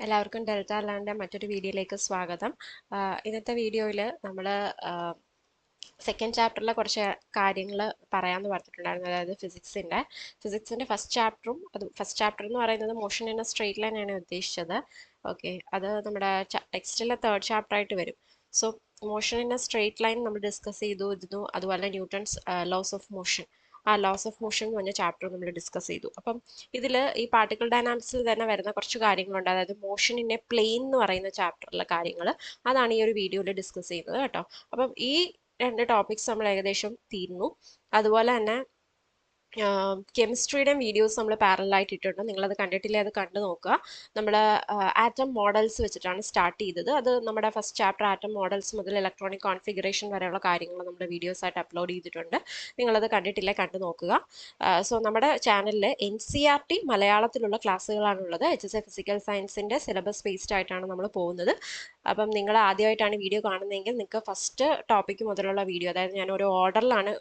എല്ലാവർക്കും ഡെൽറ്റ ലാൻഡിൻ്റെ മറ്റൊരു വീഡിയോയിലേക്ക് സ്വാഗതം. ഇന്നത്തെ വീഡിയോയിൽ നമ്മൾ സെക്കൻഡ് ചാപ്റ്ററിലെ കുറച്ച് കാര്യങ്ങൾ പറയാമെന്ന് പറഞ്ഞിട്ടുണ്ടായിരുന്നു. അതായത് ഫിസിക്സിൻ്റെ ഫസ്റ്റ് ചാപ്റ്റർ എന്ന് പറയുന്നത് motion in A straight line ആണ് ഉദ്ദേശിച്ചത്. ഓക്കെ, അത് നമ്മുടെ ടെക്സ്റ്റിലെ തേർഡ് ചാപ്റ്റർ ആയിട്ട് വരും. So motion in A straight line നമ്മൾ ഡിസ്കസ് ചെയ്തിരുന്നു. അതുപോലെ ന്യൂട്ടൺസ് ലോസ് ഓഫ് മോഷൻ, ആ ലോസ് ഓഫ് മോഷൻ എന്ന് പറഞ്ഞ ചാപ്റ്റർ നമ്മൾ ഡിസ്കസ് ചെയ്തു. അപ്പം ഇതിൽ ഈ പാർട്ടിക്കിൾ ഡൈനാമിക്സിൽ തന്നെ വരുന്ന കുറച്ച് കാര്യങ്ങളുണ്ട്. അതായത് മോഷൻ ഇൻ എ പ്ലെയിൻ എന്ന് പറയുന്ന ചാപ്റ്ററിലെ കാര്യങ്ങൾ, അതാണ് ഈ ഒരു വീഡിയോയിൽ ഡിസ്കസ് ചെയ്യുന്നത് കേട്ടോ. അപ്പം ഈ രണ്ട് ടോപ്പിക്സ് നമ്മൾ ഏകദേശം തീർന്നു. അതുപോലെ തന്നെ കെമിസ്ട്രിയുടെ വീഡിയോസ് നമ്മൾ പാരലായിട്ട് ഇട്ടിട്ടുണ്ട്. നിങ്ങളത് കണ്ടിട്ടില്ലേ, അത് കണ്ടു നോക്കുക. നമ്മൾ ആറ്റം മോഡൽസ് വെച്ചിട്ടാണ് സ്റ്റാർട്ട് ചെയ്തത്. അത് നമ്മുടെ ഫസ്റ്റ് ചാപ്റ്റർ ആറ്റം മോഡൽസ് മുതൽ ഇലക്ട്രോണിക് കോൺഫിഗറേഷൻ വരെയുള്ള കാര്യങ്ങൾ നമ്മുടെ വീഡിയോസ് ആയിട്ട് അപ്ലോഡ് ചെയ്തിട്ടുണ്ട്. നിങ്ങളത് കണ്ടിട്ടില്ലേ, കണ്ടു നോക്കുക. സോ നമ്മുടെ ചാനലിൽ NCERT മലയാളത്തിലുള്ള ക്ലാസ്സുകളാണുള്ളത്. HSA ഫിസിക്കൽ സയൻസിൻ്റെ സിലബസ് ബേസ്ഡ് ആയിട്ടാണ് നമ്മൾ പോകുന്നത്. അപ്പം നിങ്ങൾ ആദ്യമായിട്ടാണ് വീഡിയോ കാണുന്നതെങ്കിൽ നിങ്ങൾക്ക് ഫസ്റ്റ് ടോപ്പിക്ക് മുതലുള്ള വീഡിയോ, അതായത് ഞാൻ ഒരു ഓർഡറിലാണ്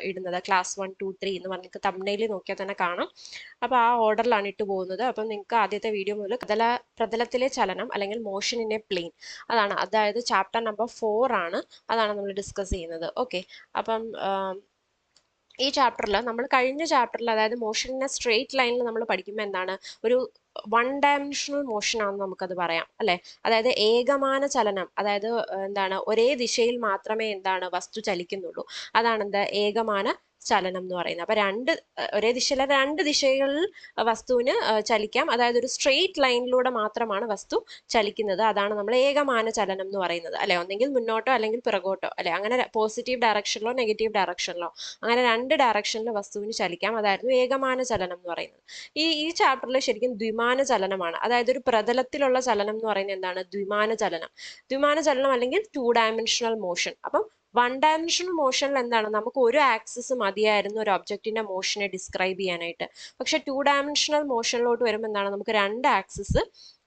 ഇടുന്നത്. ക്ലാസ് 1, 2, 3 എന്ന് പറഞ്ഞ് നിങ്ങൾക്ക് തംബ്നെയിൽ നോക്കിയാൽ തന്നെ കാണാം. അപ്പോൾ ആ ഓർഡറിലാണ് ഇട്ട് പോകുന്നത്. അപ്പം നിങ്ങൾക്ക് ആദ്യത്തെ വീഡിയോ മുതൽ പ്രതലത്തിലെ ചലനം അല്ലെങ്കിൽ മോഷൻ ഇൻ എ പ്ലെയിൻ, അതായത് ചാപ്റ്റർ നമ്പർ 4 ആണ്. അതാണ് നമ്മൾ ഡിസ്കസ് ചെയ്യുന്നത്. ഓക്കെ, അപ്പം ഈ ചാപ്റ്ററിൽ നമ്മൾ കഴിഞ്ഞ ചാപ്റ്ററിൽ, അതായത് മോഷൻ ഇൻ എ സ്ട്രെയിറ്റ് ലൈനിൽ നമ്മൾ പഠിക്കുമ്പോൾ എന്താണ്, ഒരു വൺ ഡയമെൻഷണൽ മോഷൻ ആണെന്ന് നമുക്കത് പറയാം അല്ലെ. അതായത് ഏകമാന ചലനം, അതായത് എന്താണ്, ഒരേ ദിശയിൽ മാത്രമേ വസ്തു ചലിക്കുന്നുള്ളൂ. അതാണ് ഏകമാന ചലനം എന്ന് പറയുന്നത്. അപ്പൊ ഒരേ ദിശയിലെ രണ്ട് ദിശകളിൽ വസ്തുവിന് ചലിക്കാം. അതായത് ഒരു സ്ട്രെയിറ്റ് ലൈനിലൂടെ മാത്രമാണ് വസ്തു ചലിക്കുന്നത്. അതാണ് നമ്മൾ ഏകമാന ചലനം എന്ന് പറയുന്നത് അല്ലെ. ഒന്നെങ്കിൽ മുന്നോട്ടോ അല്ലെങ്കിൽ പിറകോട്ടോ അല്ലെ, അങ്ങനെ പോസിറ്റീവ് ഡയറക്ഷനിലോ നെഗറ്റീവ് ഡയറക്ഷനിലോ, അങ്ങനെ രണ്ട് ഡയറക്ഷനിൽ വസ്തുവിന് ചലിക്കാം. അതായിരുന്നു ഏകമാന ചലനം എന്ന് പറയുന്നത്. ഈ ചാപ്റ്ററിൽ ശരിക്കും ദ്വിമാന ചലനമാണ്. അതായത് ഒരു പ്രതലത്തിലുള്ള ചലനം എന്ന് പറയുന്നത് എന്താണ്, ദ്വിമാന ചലനം അല്ലെങ്കിൽ 2 ഡയമെൻഷണൽ മോഷൻ. അപ്പം 1 ഡയമെൻഷണൽ മോഷനിൽ എന്താണ്, നമുക്ക് ഒരു ആക്സിസ് മതിയായിരുന്നു ഒരു ഒബ്ജക്റ്റിന്റെ മോഷനെ ഡിസ്ക്രൈബ് ചെയ്യാനായിട്ട്. പക്ഷെ 2 ഡയമെൻഷണൽ മോഷനിലോട്ട് വരുമ്പോൾ എന്താണ്, നമുക്ക് 2 ആക്സിസ്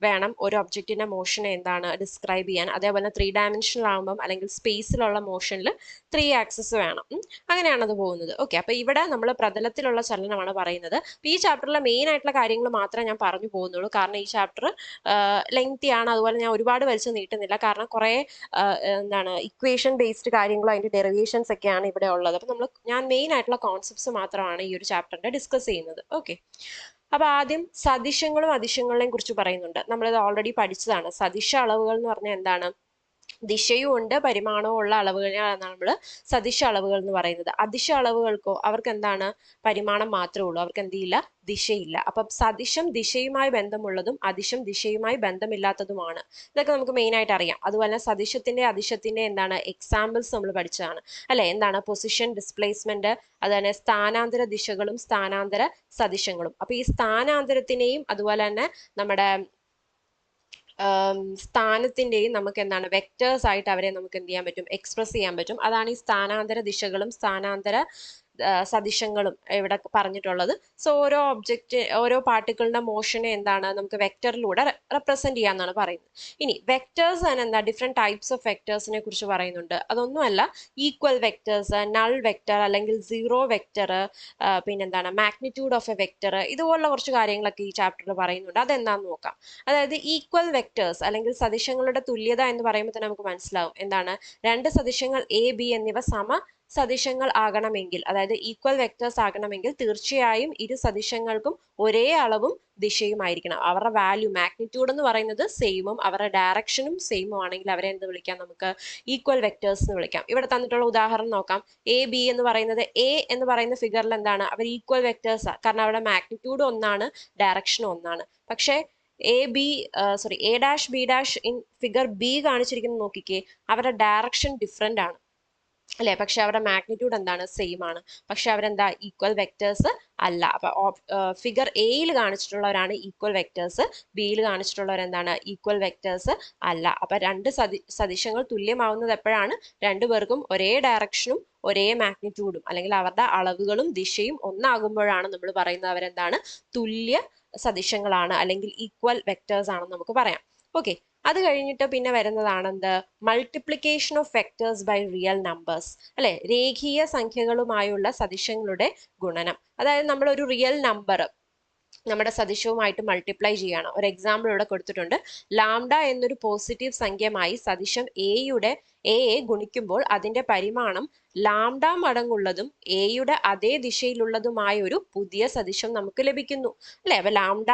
വേണം ഒരു ഒബ്ജക്റ്റിന്റെ മോഷനെ ഡിസ്ക്രൈബ് ചെയ്യാൻ. അതേപോലെ 3 ഡയമെൻഷണൽ ആകുമ്പം അല്ലെങ്കിൽ സ്പേസിലുള്ള മോഷനിൽ 3 ആക്സിസ് വേണം. അങ്ങനെയാണ് അത് പോകുന്നത്. ഓക്കെ, അപ്പൊ ഇവിടെ നമ്മൾ പ്രതലത്തിലുള്ള ചലനമാണ് പറയുന്നത്. ഈ ചാപ്റ്ററിലെ മെയിൻ ആയിട്ടുള്ള കാര്യങ്ങൾ മാത്രമേ ഞാൻ പറഞ്ഞു പോകുന്നുള്ളൂ. കാരണം ഈ ചാപ്റ്റർ ലെങ്തി ആണ്. അതുപോലെ ഞാൻ ഒരുപാട് വലിച്ചു നീട്ടുന്നില്ല. കാരണം കുറെ ഇക്വേഷൻ ബേസ്ഡ് കാര്യങ്ങളോ അതിന്റെ ഡെറിവേഷൻസ് ഒക്കെയാണ് ഇവിടെ ഉള്ളത്. അപ്പൊ ഞാൻ മെയിൻ ആയിട്ടുള്ള കോൺസെപ്റ്റ്സ് മാത്രമാണ് ഈ ഒരു ചാപ്റ്ററിന്റെ ഡിസ്കസ് ചെയ്യുന്നത്. ഓക്കെ, അപ്പൊ ആദ്യം സദിശങ്ങളും അതിശയങ്ങളെയും കുറിച്ച് പറയുന്നുണ്ട്. നമ്മളിത് ഓൾറെഡി പഠിച്ചതാണ്. സദിശ അളവുകൾ എന്ന് പറഞ്ഞാൽ എന്താണ്, ദിശയും ഉണ്ട് പരിമാണവും ഉള്ള അളവുകളാണ് നമ്മൾ സദിശ അളവുകൾ എന്ന് പറയുന്നത്. അതിശ അളവുകൾക്കോ അവർക്ക് എന്താണ്, പരിമാണം മാത്രമേ ഉള്ളൂ, അവർക്ക് എന്തില്ല, ദിശയില്ല. അപ്പം സദിശം ദിശയുമായി ബന്ധമുള്ളതും അതിശം ദിശയുമായി ബന്ധമില്ലാത്തതുമാണ്. ഇതൊക്കെ നമുക്ക് മെയിൻ ആയിട്ട് അറിയാം. അതുപോലെ സദിശത്തിന്റെ അതിശത്തിന്റെ എക്സാമ്പിൾസ് നമ്മൾ പഠിച്ചതാണ് അല്ലെ. പൊസിഷൻ, ഡിസ്പ്ലേസ്മെന്റ്, അതുപോലെ സ്ഥാനാന്തര ദിശകളും സ്ഥാനാന്തര സദിശങ്ങളും. അപ്പൊ ഈ സ്ഥാനാന്തരത്തിനെയും അതുപോലെ തന്നെ നമ്മുടെ സ്ഥാനത്തിന്റെയും നമുക്ക് വെക്ടേഴ്സ് ആയിട്ട് അവരെ നമുക്ക് എന്ത് ചെയ്യാൻ പറ്റും, എക്സ്പ്രസ് ചെയ്യാൻ പറ്റും. അതാണ് ഈ സ്ഥാനാന്തര ദിശകളും സ്ഥാനാന്തര സദിശങ്ങളും ഇവിടെ പറഞ്ഞിട്ടുള്ളത്. സോ ഓരോ പാർട്ടിക്കിളിന്റെ മോഷനെ നമുക്ക് വെക്ടറിലൂടെ റെപ്രസെന്റ് ചെയ്യാന്നാണ് പറയുന്നത്. ഇനി വെക്ടേഴ്സ് തന്നെ ഡിഫറെന്റ് ടൈപ്സ് ഓഫ് വെക്ടേഴ്സിനെ കുറിച്ച് പറയുന്നുണ്ട്. അതൊന്നുമല്ല, ഈക്വൽ വെക്ടേഴ്സ്, നൾ വെക്ടർ അല്ലെങ്കിൽ zero vector, magnitude of A vector, ഇതുപോലുള്ള കുറച്ച് കാര്യങ്ങളൊക്കെ ഈ ചാപ്റ്ററിൽ പറയുന്നുണ്ട്. അതെന്താന്ന് നോക്കാം. അതായത് ഈക്വൽ വെക്ടേഴ്സ് അല്ലെങ്കിൽ സദിശങ്ങളുടെ തുല്യത എന്ന് പറയുമ്പോൾ തന്നെ നമുക്ക് മനസ്സിലാവും രണ്ട് സദിശങ്ങൾ A, B എന്നിവ സദിശങ്ങൾ ആകണമെങ്കിൽ, അതായത് ഈക്വൽ വെക്ടേഴ്സ് ആകണമെങ്കിൽ തീർച്ചയായും ഇരു സദിശങ്ങൾക്കും ഒരേ അളവും ദിശയുമായിരിക്കണം. അവരുടെ വാല്യൂ, മാഗ്നിറ്റ്യൂഡ് എന്ന് പറയുന്നത് സെയിമും അവരുടെ ഡയറക്ഷനും സെയിമും ആണെങ്കിൽ അവരെ എന്ത് വിളിക്കാം, നമുക്ക് ഈക്വൽ വെക്ടേഴ്സ് എന്ന് വിളിക്കാം. ഇവിടെ തന്നിട്ടുള്ള ഉദാഹരണം നോക്കാം. AB എന്ന് പറയുന്നത്, A എന്ന് പറയുന്ന ഫിഗറിൽ അവർ ഈക്വൽ വെക്ടേഴ്സ്, കാരണം അവരുടെ മാഗ്നിറ്റ്യൂഡ് ഒന്നാണ്, ഡയറക്ഷനും ഒന്നാണ്. പക്ഷേ A dash B dash in figure B കാണിച്ചിരിക്കുന്നത് നോക്കിക്കേ, അവരുടെ ഡയറക്ഷൻ ഡിഫറെന്റ് ആണ് അല്ലെ. പക്ഷെ അവരുടെ മാഗ്നിറ്റ്യൂഡ് സെയിം ആണ്. പക്ഷെ അവരെന്താ, ഈക്വൽ വെക്ടേഴ്സ് അല്ല. അപ്പൊ ഫിഗർ Aയിൽ കാണിച്ചിട്ടുള്ളവരാണ് ഈക്വൽ വെക്ടേഴ്സ്, Bയിൽ കാണിച്ചിട്ടുള്ളവർ ഈക്വൽ വെക്ടേഴ്സ് അല്ല. അപ്പൊ രണ്ട് സദിശങ്ങൾ തുല്യമാവുന്നത് എപ്പോഴാണ്, രണ്ടുപേർക്കും ഒരേ ഡയറക്ഷനും ഒരേ മാഗ്നിറ്റ്യൂഡും അല്ലെങ്കിൽ അവരുടെ അളവുകളും ദിശയും ഒന്നാകുമ്പോഴാണ് നമ്മൾ പറയുന്നത് അവരെന്താണ്, തുല്യ സദിശങ്ങളാണ് അല്ലെങ്കിൽ ഈക്വൽ വെക്ടേഴ്സ് ആണെന്ന് നമുക്ക് പറയാം. ഓക്കെ, അത് കഴിഞ്ഞിട്ട് പിന്നെ വരുന്നതാണ് multiplication of vectors by real numbers അല്ലെ. രേഖീയ സംഖ്യകളുമായുള്ള സദിശങ്ങളുടെ ഗുണനം. അതായത് നമ്മൾ ഒരു റിയൽ നമ്പർ നമ്മുടെ സദിശവുമായിട്ട് മൾട്ടിപ്ലൈ ചെയ്യണം. ഒരു എക്സാമ്പിൾ ഇവിടെ കൊടുത്തിട്ടുണ്ട്. ലാംഡ എന്നൊരു പോസിറ്റീവ് സംഖ്യമായി സദിശം എയെ ഗുണിക്കുമ്പോൾ അതിന്റെ പരിമാണം ലാംഡ മടങ്ങുള്ളതും എയുടെ അതേ ദിശയിലുള്ളതുമായ ഒരു പുതിയ സദിശം നമുക്ക് ലഭിക്കുന്നു അല്ലെ. അപ്പൊ ലാംഡ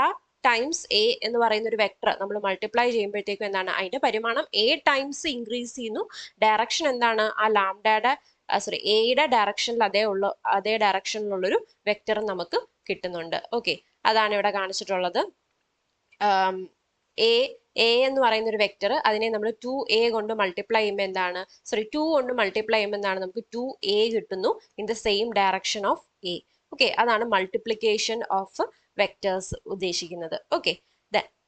ടൈംസ് എ എന്ന് പറയുന്ന ഒരു വെക്ടർ നമ്മൾ മൾട്ടിപ്ലൈ ചെയ്യുമ്പോഴത്തേക്കും എന്താണ്, അതിന്റെ പരിമാണം എ ടൈംസ് ഇൻക്രീസ് ചെയ്യുന്നു. ഡയറക്ഷൻ എന്താണ്, ആ ലാംഡയുടെ എയുടെ ഡയറക്ഷനിൽ അതേ ഡയറക്ഷനിലുള്ളൊരു വെക്ടർ നമുക്ക് കിട്ടുന്നുണ്ട്. ഓക്കെ, അതാണ് ഇവിടെ കാണിച്ചിട്ടുള്ളത്. എ എന്ന് പറയുന്ന ഒരു വെക്ടർ, അതിനെ നമ്മൾ 2a കൊണ്ട് മൾട്ടിപ്ലൈ ചെയ്യുമ്പോൾ എന്താണ്, 2 കൊണ്ട് മൾട്ടിപ്ലൈ ചെയ്യുമ്പോൾ എന്താണ്, നമുക്ക് 2a കിട്ടുന്നു in the same direction of A. Okay, അതാണ് മൾട്ടിപ്ലിക്കേഷൻ ഓഫ് വെക്ടേഴ്സ് ഉദ്ദേശിക്കുന്നത്. ഓക്കെ,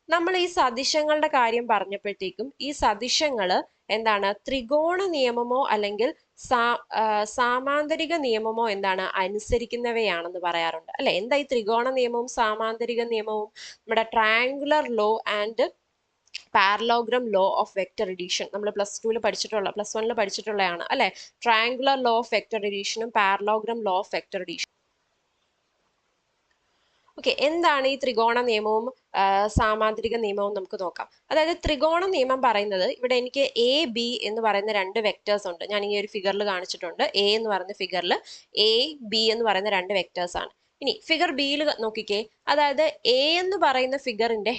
നമ്മൾ ഈ സദിശങ്ങളുടെ കാര്യം പറഞ്ഞപ്പോഴത്തേക്കും ഈ സദിശങ്ങള് എന്താണ്, ത്രികോണ നിയമമോ അല്ലെങ്കിൽ സാമാന്തരിക നിയമമോ എന്താണ് അനുസരിക്കുന്നവയാണെന്ന് പറയാറുണ്ട് അല്ലെ. എന്താ ഈ ത്രികോണ നിയമവും സാമാന്തരിക നിയമവും? നമ്മുടെ triangular law and parallelogram law of vector addition നമ്മൾ +2 പഠിച്ചിട്ടുള്ള, +1 പഠിച്ചിട്ടുള്ളതാണ് അല്ലെ. ട്രയാങ്കുലർ ലോ ഓഫ് വെക്ടർ എഡിഷനും parallelogram law of vector addition. Okay, എന്താണ് ഈ ത്രികോണ നിയമവും സാമാന്തരിക നിയമവും നമുക്ക് നോക്കാം. അതായത് ത്രികോണ നിയമം പറയുന്നത്, ഇവിടെ എനിക്ക് എ ബി എന്ന് പറയുന്ന രണ്ട് വെക്ടേഴ്സ് ഉണ്ട്. ഞാൻ ഈ ഒരു ഫിഗറിൽ കാണിച്ചിട്ടുണ്ട്. എ എന്ന് പറയുന്ന ഫിഗറിൽ എ ബി എന്ന് പറയുന്ന രണ്ട് വെക്ടേഴ്സ് ആണ്. ഇനി ഫിഗർ ബിയിൽ നോക്കിക്കേ, അതായത് എ എന്ന് പറയുന്ന ഫിഗറിന്റെ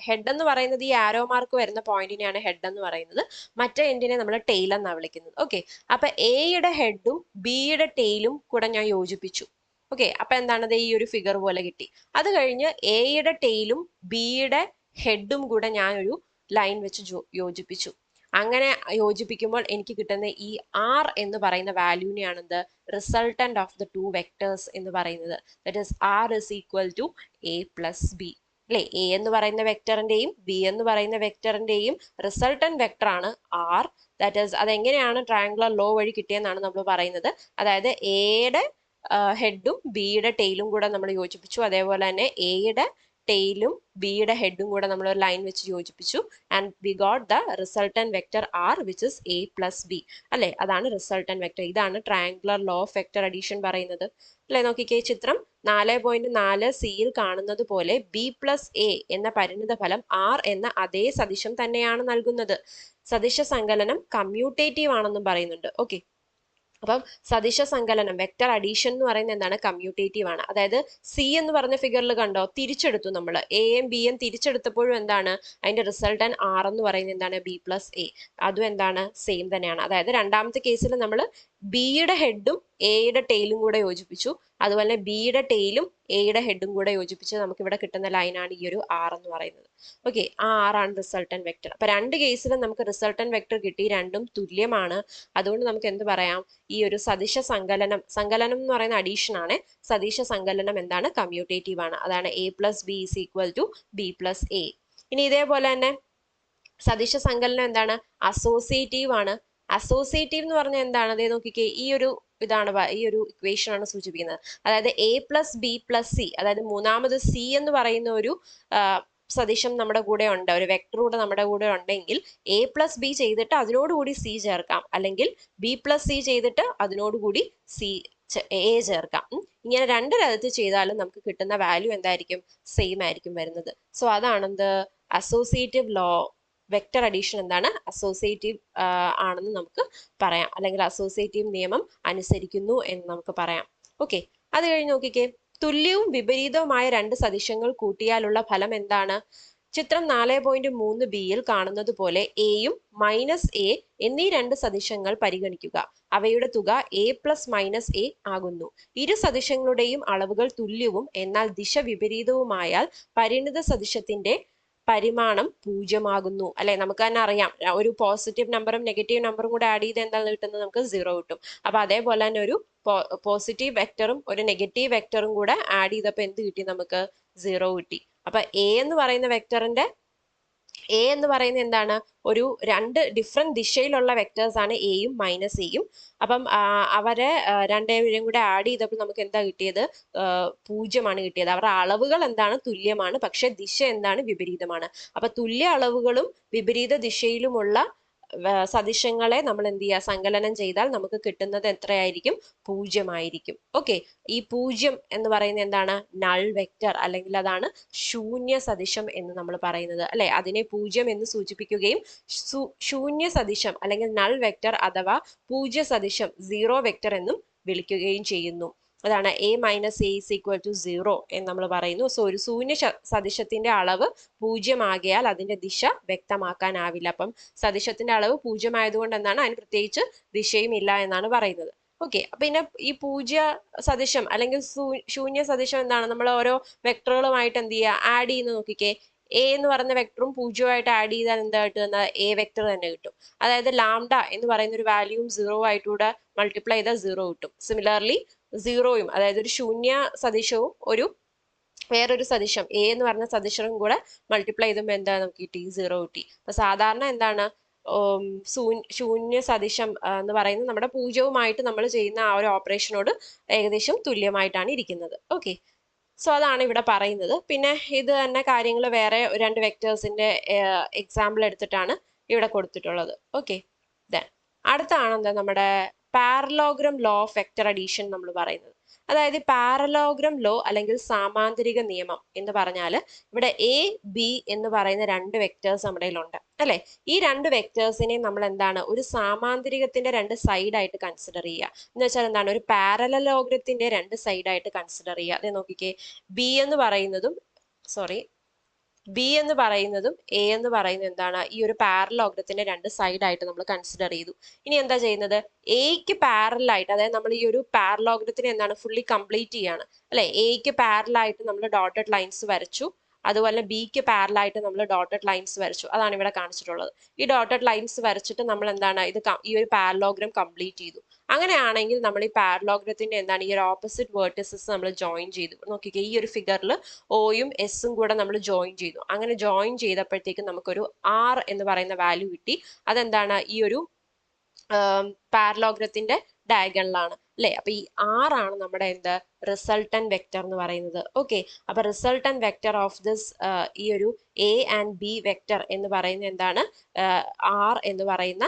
ഹെഡ് എന്ന് പറയുന്നത് ഈ ആരോ മാർക്ക് വരുന്ന പോയിന്റിനെയാണ് ഹെഡ് എന്ന് പറയുന്നത്. മറ്റേ എൻഡിനെ നമ്മൾ ടെയിൽ എന്നാണ് വിളിക്കുന്നത്. ഓക്കെ, അപ്പൊ എയുടെ ഹെഡും ബിയുടെ ടെയിലും കൂടെ ഞാൻ യോജിപ്പിച്ചു. ഓക്കെ, അപ്പൊ എന്താണത്, ഈ ഒരു ഫിഗർ പോലെ കിട്ടി. അത് കഴിഞ്ഞ് എയുടെ ടെയിലും ബിയുടെ ഹെഡും കൂടെ ഞാൻ ഒരു ലൈൻ വെച്ച് യോജിപ്പിച്ചു. അങ്ങനെ യോജിപ്പിക്കുമ്പോൾ എനിക്ക് കിട്ടുന്ന ഈ ആർ എന്ന് പറയുന്ന വാല്യൂനെയാണ് എന്ത്, resultant of the two vectors എന്ന് പറയുന്നത്. That is R is equal to A plus B അല്ലെ. എ എന്ന് പറയുന്ന വെക്ടറിന്റെയും ബി എന്ന് പറയുന്ന വെക്ടറിന്റെയും റിസൾട്ടന്റ് വെക്ടർ ആണ് ആർ. ദാറ്റ് ഈസ് അതെങ്ങനെയാണ് ട്രയാങ്കുലർ ലോ വഴി കിട്ടിയെന്നാണ് നമ്മൾ പറയുന്നത്. അതായത് എയുടെ ഹെഡും ബിയുടെ ടെയിലും കൂടെ നമ്മൾ യോജിപ്പിച്ചു. അതേപോലെ തന്നെ എയുടെ ടെയിലും ബിയുടെ ഹെഡും കൂടെ നമ്മൾ ഒരു ലൈൻ വെച്ച് യോജിപ്പിച്ചു. And we got the resultant vector R which is A plus B അല്ലെ. അതാണ് റിസൾട്ടന്റ് വെക്ടർ. ഇതാണ് triangular law of vector addition പറയുന്നത് അല്ലെ. നോക്കിക്കേ, ചിത്രം 4.4 സിയിൽ കാണുന്നത് പോലെ ബി പ്ലസ് എ എന്ന പരിണിത ഫലം ആർ എന്ന അതേ സദിശം തന്നെയാണ് നൽകുന്നത്. സദിശ സങ്കലനം കമ്മ്യൂട്ടേറ്റീവ് ആണെന്നും പറയുന്നുണ്ട്. ഓക്കെ, അപ്പം സദിശ സങ്കലനം വെക്ടർ അഡീഷൻ എന്ന് പറയുന്നത് എന്താണ്, കമ്മ്യൂട്ടേറ്റീവ് ആണ്. അതായത് സി എന്ന് പറഞ്ഞ ഫിഗറിൽ കണ്ടോ, തിരിച്ചെടുത്തു നമ്മൾ എയും ബിയും തിരിച്ചെടുത്തപ്പോഴും എന്താണ്, അതിന്റെ റിസൾട്ടന്റ് ആർ എന്ന് പറയുന്നത് എന്താണ്, ബി പ്ലസ് എ. അതും എന്താണ്, സെയിം തന്നെയാണ്. അതായത് രണ്ടാമത്തെ കേസിൽ നമ്മൾ ബിയുടെ ഹെഡും എയുടെ ടെയിലും കൂടെ യോജിപ്പിച്ചു. അതുപോലെ ബിയുടെ ടെയിലും എയുടെ ഹെഡും കൂടെ യോജിപ്പിച്ച് നമുക്ക് ഇവിടെ കിട്ടുന്ന ലൈനാണ് ഈ ഒരു ആർ എന്ന് പറയുന്നത്. ഓക്കെ, ആ ആറാണ് റിസൾട്ടന്റ് വെക്ടർ. അപ്പൊ രണ്ട് കേസിലും നമുക്ക് റിസൾട്ടന്റ് വെക്ടർ കിട്ടി, രണ്ടും തുല്യമാണ്. അതുകൊണ്ട് നമുക്ക് എന്ത് പറയാം, ഈ ഒരു സദിശ സങ്കലനം എന്ന് പറയുന്ന അഡീഷൻ ആണ്. സദിശ സങ്കലനം എന്താണ്, കമ്മ്യൂട്ടേറ്റീവ് ആണ്. അതാണ് A plus B is equal to B plus A. ഇനി ഇതേപോലെ തന്നെ സദിശ സങ്കലനം എന്താണ്, അസോസിയേറ്റീവ് ആണ്. അസോസിയേറ്റീവ് എന്ന് പറഞ്ഞാൽ എന്താണ്, അതേ നോക്കിക്കേ, ഈ ഒരു ഇക്വേഷൻ ആണ് സൂചിപ്പിക്കുന്നത്. അതായത് A plus B plus C, അതായത് മൂന്നാമത് സി എന്ന് പറയുന്ന ഒരു സദിശം നമ്മുടെ കൂടെ ഉണ്ട്, ഒരു വെക്ടർ കൂടെ നമ്മുടെ കൂടെ ഉണ്ടെങ്കിൽ എ പ്ലസ് ബി ചെയ്തിട്ട് അതിനോടുകൂടി സി ചേർക്കാം, അല്ലെങ്കിൽ ബി പ്ലസ് സി ചെയ്തിട്ട് അതിനോടുകൂടി എ ചേർക്കാം. ഇങ്ങനെ രണ്ട് തരത്തിൽ ചെയ്താലും നമുക്ക് കിട്ടുന്ന വാല്യൂ എന്തായിരിക്കും, സെയിം ആയിരിക്കും വരുന്നത്. സോ അതാണെന്ത്, അസോസിയേറ്റീവ് ലോ വെക്ടർ അഡീഷൻ എന്താണ്, അസോസിയേറ്റീവ് ആണെന്ന് നമുക്ക് പറയാം, അല്ലെങ്കിൽ അസോസിയേറ്റീവ് നിയമം അനുസരിക്കുന്നു എന്ന് നമുക്ക് പറയാം. ഓക്കെ, അത് കഴിഞ്ഞ് നോക്കിക്കേ, തുല്യവും വിപരീതവുമായ രണ്ട് സദിശങ്ങൾ കൂട്ടിയാലുള്ള ഫലം എന്താണ്? ചിത്രം 4.3 ബിയിൽ കാണുന്നത് പോലെ എയും -a എന്നീ രണ്ട് സദിശങ്ങൾ പരിഗണിക്കുക. അവയുടെ തുക a പ്ലസ് -a ആകുന്നു. ഇരു സദിശങ്ങളുടെയും അളവുകൾ തുല്യവും എന്നാൽ ദിശ വിപരീതവുമായാൽ പരിണിത സദിശത്തിന്റെ പരിമാണം 0 ആകുന്നു അല്ലെ. നമുക്ക് തന്നെ അറിയാം, ഒരു പോസിറ്റീവ് നമ്പറും നെഗറ്റീവ് നമ്പറും കൂടെ ആഡ് ചെയ്ത് എന്താണ് കിട്ടുന്നത്, നമുക്ക് 0 കിട്ടും. അപ്പൊ അതേപോലെ തന്നെ ഒരു പോസിറ്റീവ് വെക്ടറും ഒരു നെഗറ്റീവ് വെക്ടറും കൂടെ ആഡ് ചെയ്തപ്പോൾ എന്ത് കിട്ടി, നമുക്ക് 0 കിട്ടി. അപ്പൊ എ എന്ന് പറയുന്നത് എന്താണ്, ഒരു രണ്ട് ഡിഫറെന്റ് ദിശയിലുള്ള വെക്ടേഴ്സ് ആണ് എയും -എയും. അപ്പം അവരെ രണ്ടുപേരും കൂടെ ആഡ് ചെയ്തപ്പോൾ നമുക്ക് എന്താ കിട്ടിയത്, 0 കിട്ടിയത്. അവരുടെ അളവുകൾ എന്താണ്, തുല്യമാണ്, പക്ഷെ ദിശ എന്താണ്, വിപരീതമാണ്. അപ്പൊ തുല്യ അളവുകളും വിപരീത ദിശയിലുമുള്ള സദിശങ്ങളെ നമ്മൾ എന്ത് ചെയ്യുക, സങ്കലനം ചെയ്താൽ നമുക്ക് കിട്ടുന്നത് എത്രയായിരിക്കും? 0 ആയിരിക്കും. ഓക്കെ, ഈ 0 എന്ന് പറയുന്നത് എന്താണ്? നൾ വെക്റ്റർ, അല്ലെങ്കിൽ അതാണ് ശൂന്യ സദിശം എന്ന് നമ്മൾ പറയുന്നത് അല്ലെ. അതിനെ 0 എന്ന് സൂചിപ്പിക്കുകയും ശൂന്യ സദിശം അല്ലെങ്കിൽ നൾ വെക്റ്റർ അഥവാ പൂജ്യ സദിശം സീറോ വെക്റ്റർ എന്നും വിളിക്കുകയും ചെയ്യുന്നു. അതാണ് a minus A is equal to 0 എന്ന് നമ്മൾ പറയുന്നു. സോ ഒരു ശൂന്യ സദിശത്തിന്റെ അളവ് 0 ആകയാൽ അതിന്റെ ദിശ വ്യക്തമാക്കാനാവില്ല. അപ്പം സദിശത്തിന്റെ അളവ് 0 ആയതുകൊണ്ട് എന്താണ്, അതിന് പ്രത്യേകിച്ച് ദിശയും ഇല്ല എന്നാണ് പറയുന്നത്. ഓക്കെ, പിന്നെ ഈ പൂജ്യ സദിശം അല്ലെങ്കിൽ ശൂന്യ സദിശം എന്താണ്? നമ്മൾ ഓരോ വെക്ടറുകളുമായിട്ട് എന്ത് ചെയ്യുക, ആഡ് ചെയ്യുന്ന നോക്കിക്കേ. എ എന്ന് പറയുന്ന വെക്ടറും 0 ആഡ് ചെയ്താൽ എന്താ കിട്ടുന്നത്? എ വെക്ടർ തന്നെ കിട്ടും. അതായത് ലാംഡ എന്ന് പറയുന്ന ഒരു വാല്യൂവും 0 ആയിട്ടൂടെ മൾട്ടിപ്ലൈ ചെയ്താൽ 0 കിട്ടും. സിമിലർലി സീറോയും, അതായത് ഒരു ശൂന്യ സദിശവും വേറൊരു സദിശം എ എന്ന് പറഞ്ഞ സദിശവും കൂടെ മൾട്ടിപ്ലൈ ചെയ്തുമ്പോൾ എന്താ നമുക്ക് കിട്ടി? 0 കിട്ടി. അപ്പൊ സാധാരണ എന്താണ്, ശൂന്യ സദിശം എന്ന് പറയുന്നത് നമ്മുടെ പൂജ്യവുമായിട്ട് നമ്മൾ ചെയ്യുന്ന ആ ഒരു ഓപ്പറേഷനോട് ഏകദേശം തുല്യമായിട്ടാണ് ഇരിക്കുന്നത്. ഓക്കെ, സോ അതാണ് ഇവിടെ പറയുന്നത്. പിന്നെ ഇത് തന്നെ കാര്യങ്ങൾ വേറെ 2 വെക്ടേഴ്സിന്റെ എക്സാമ്പിൾ എടുത്തിട്ടാണ് ഇവിടെ കൊടുത്തിട്ടുള്ളത്. ഓക്കെ, അടുത്താണ് എന്താ നമ്മുടെ parallelogram law of vector addition നമ്മൾ പറയുന്നത്. അതായത് പാരലോഗ്രാം ലോ അല്ലെങ്കിൽ സാമാന്തരിക നിയമം എന്ന് പറഞ്ഞാൽ ഇവിടെ എ ബി എന്ന് പറയുന്ന 2 വെക്ടേഴ്സ് നമ്മുടെ കയ്യിലുണ്ട് അല്ലെ. ഈ 2 വെക്ടേഴ്സിനെ നമ്മൾ എന്താണ്, ഒരു സാമാന്തരികത്തിന്റെ 2 സൈഡായിട്ട് കൺസിഡർ ചെയ്യുക. എന്ന് വെച്ചാൽ എന്താണ്, ഒരു പാരലോഗ്രത്തിന്റെ 2 സൈഡായിട്ട് കൺസിഡർ ചെയ്യുക. അതെ നോക്കിക്കേ, ബി എന്ന് പറയുന്നതും ബി എന്ന് പറയുന്നതും എ എന്ന് പറയുന്നത് എന്താണ്, ഈ ഒരു പാരലോഗ്രത്തിന്റെ 2 സൈഡായിട്ട് നമ്മൾ കൺസിഡർ ചെയ്തു. ഇനി എന്താ ചെയ്യുന്നത്, എക്ക് പാരലായിട്ട്, അതായത് നമ്മൾ ഈ ഒരു പാരലോഗ്രത്തിനെ എന്താണ് ഫുള്ളി കംപ്ലീറ്റ് ചെയ്യാണ് അല്ലെ. എക്ക് പാരലായിട്ട് നമ്മൾ ഡോട്ടഡ് ലൈൻസ് വരച്ചു, അതുപോലെ ബിക്ക് പാരലായിട്ട് നമ്മൾ ഡോട്ടഡ് ലൈൻസ് വരച്ചു. അതാണ് ഇവിടെ കാണിച്ചിട്ടുള്ളത്. ഈ ഡോട്ടഡ് ലൈൻസ് വരച്ചിട്ട് നമ്മൾ എന്താണ് ഈ ഒരു പാരലോഗ്രാം കംപ്ലീറ്റ് ചെയ്തു. അങ്ങനെയാണെങ്കിൽ നമ്മൾ ഈ പാരലോഗ്രത്തിന്റെ എന്താണ്, ഈ ഒരു ഓപ്പോസിറ്റ് വേർട്ടിസസ് നമ്മൾ ജോയിൻ ചെയ്തു. നോക്കിക്കേ, ഈ ഒരു ഫിഗറിൽ ഓയും എസും കൂടെ നമ്മൾ ജോയിൻ ചെയ്തു. അങ്ങനെ ജോയിൻ ചെയ്തപ്പോഴത്തേക്കും നമുക്കൊരു ആർ എന്ന് പറയുന്ന വാല്യൂ കിട്ടി. അതെന്താണ്, ഈ ഒരു പാരലോഗ്രത്തിന്റെ ഡയഗണലാണ് അല്ലെ. അപ്പൊ ഈ ആർ ആണ് നമ്മുടെ എന്ത്, റിസൾട്ടന്റ് വെക്ടർ എന്ന് പറയുന്നത്. ഓക്കെ, അപ്പൊ റിസൾട്ടന്റ് വെക്ടർ ഓഫ് ദിസ് ഈ ഒരു എ ആൻഡ് ബി വെക്ടർ എന്ന് പറയുന്നത് എന്താണ്, ആർ എന്ന് പറയുന്ന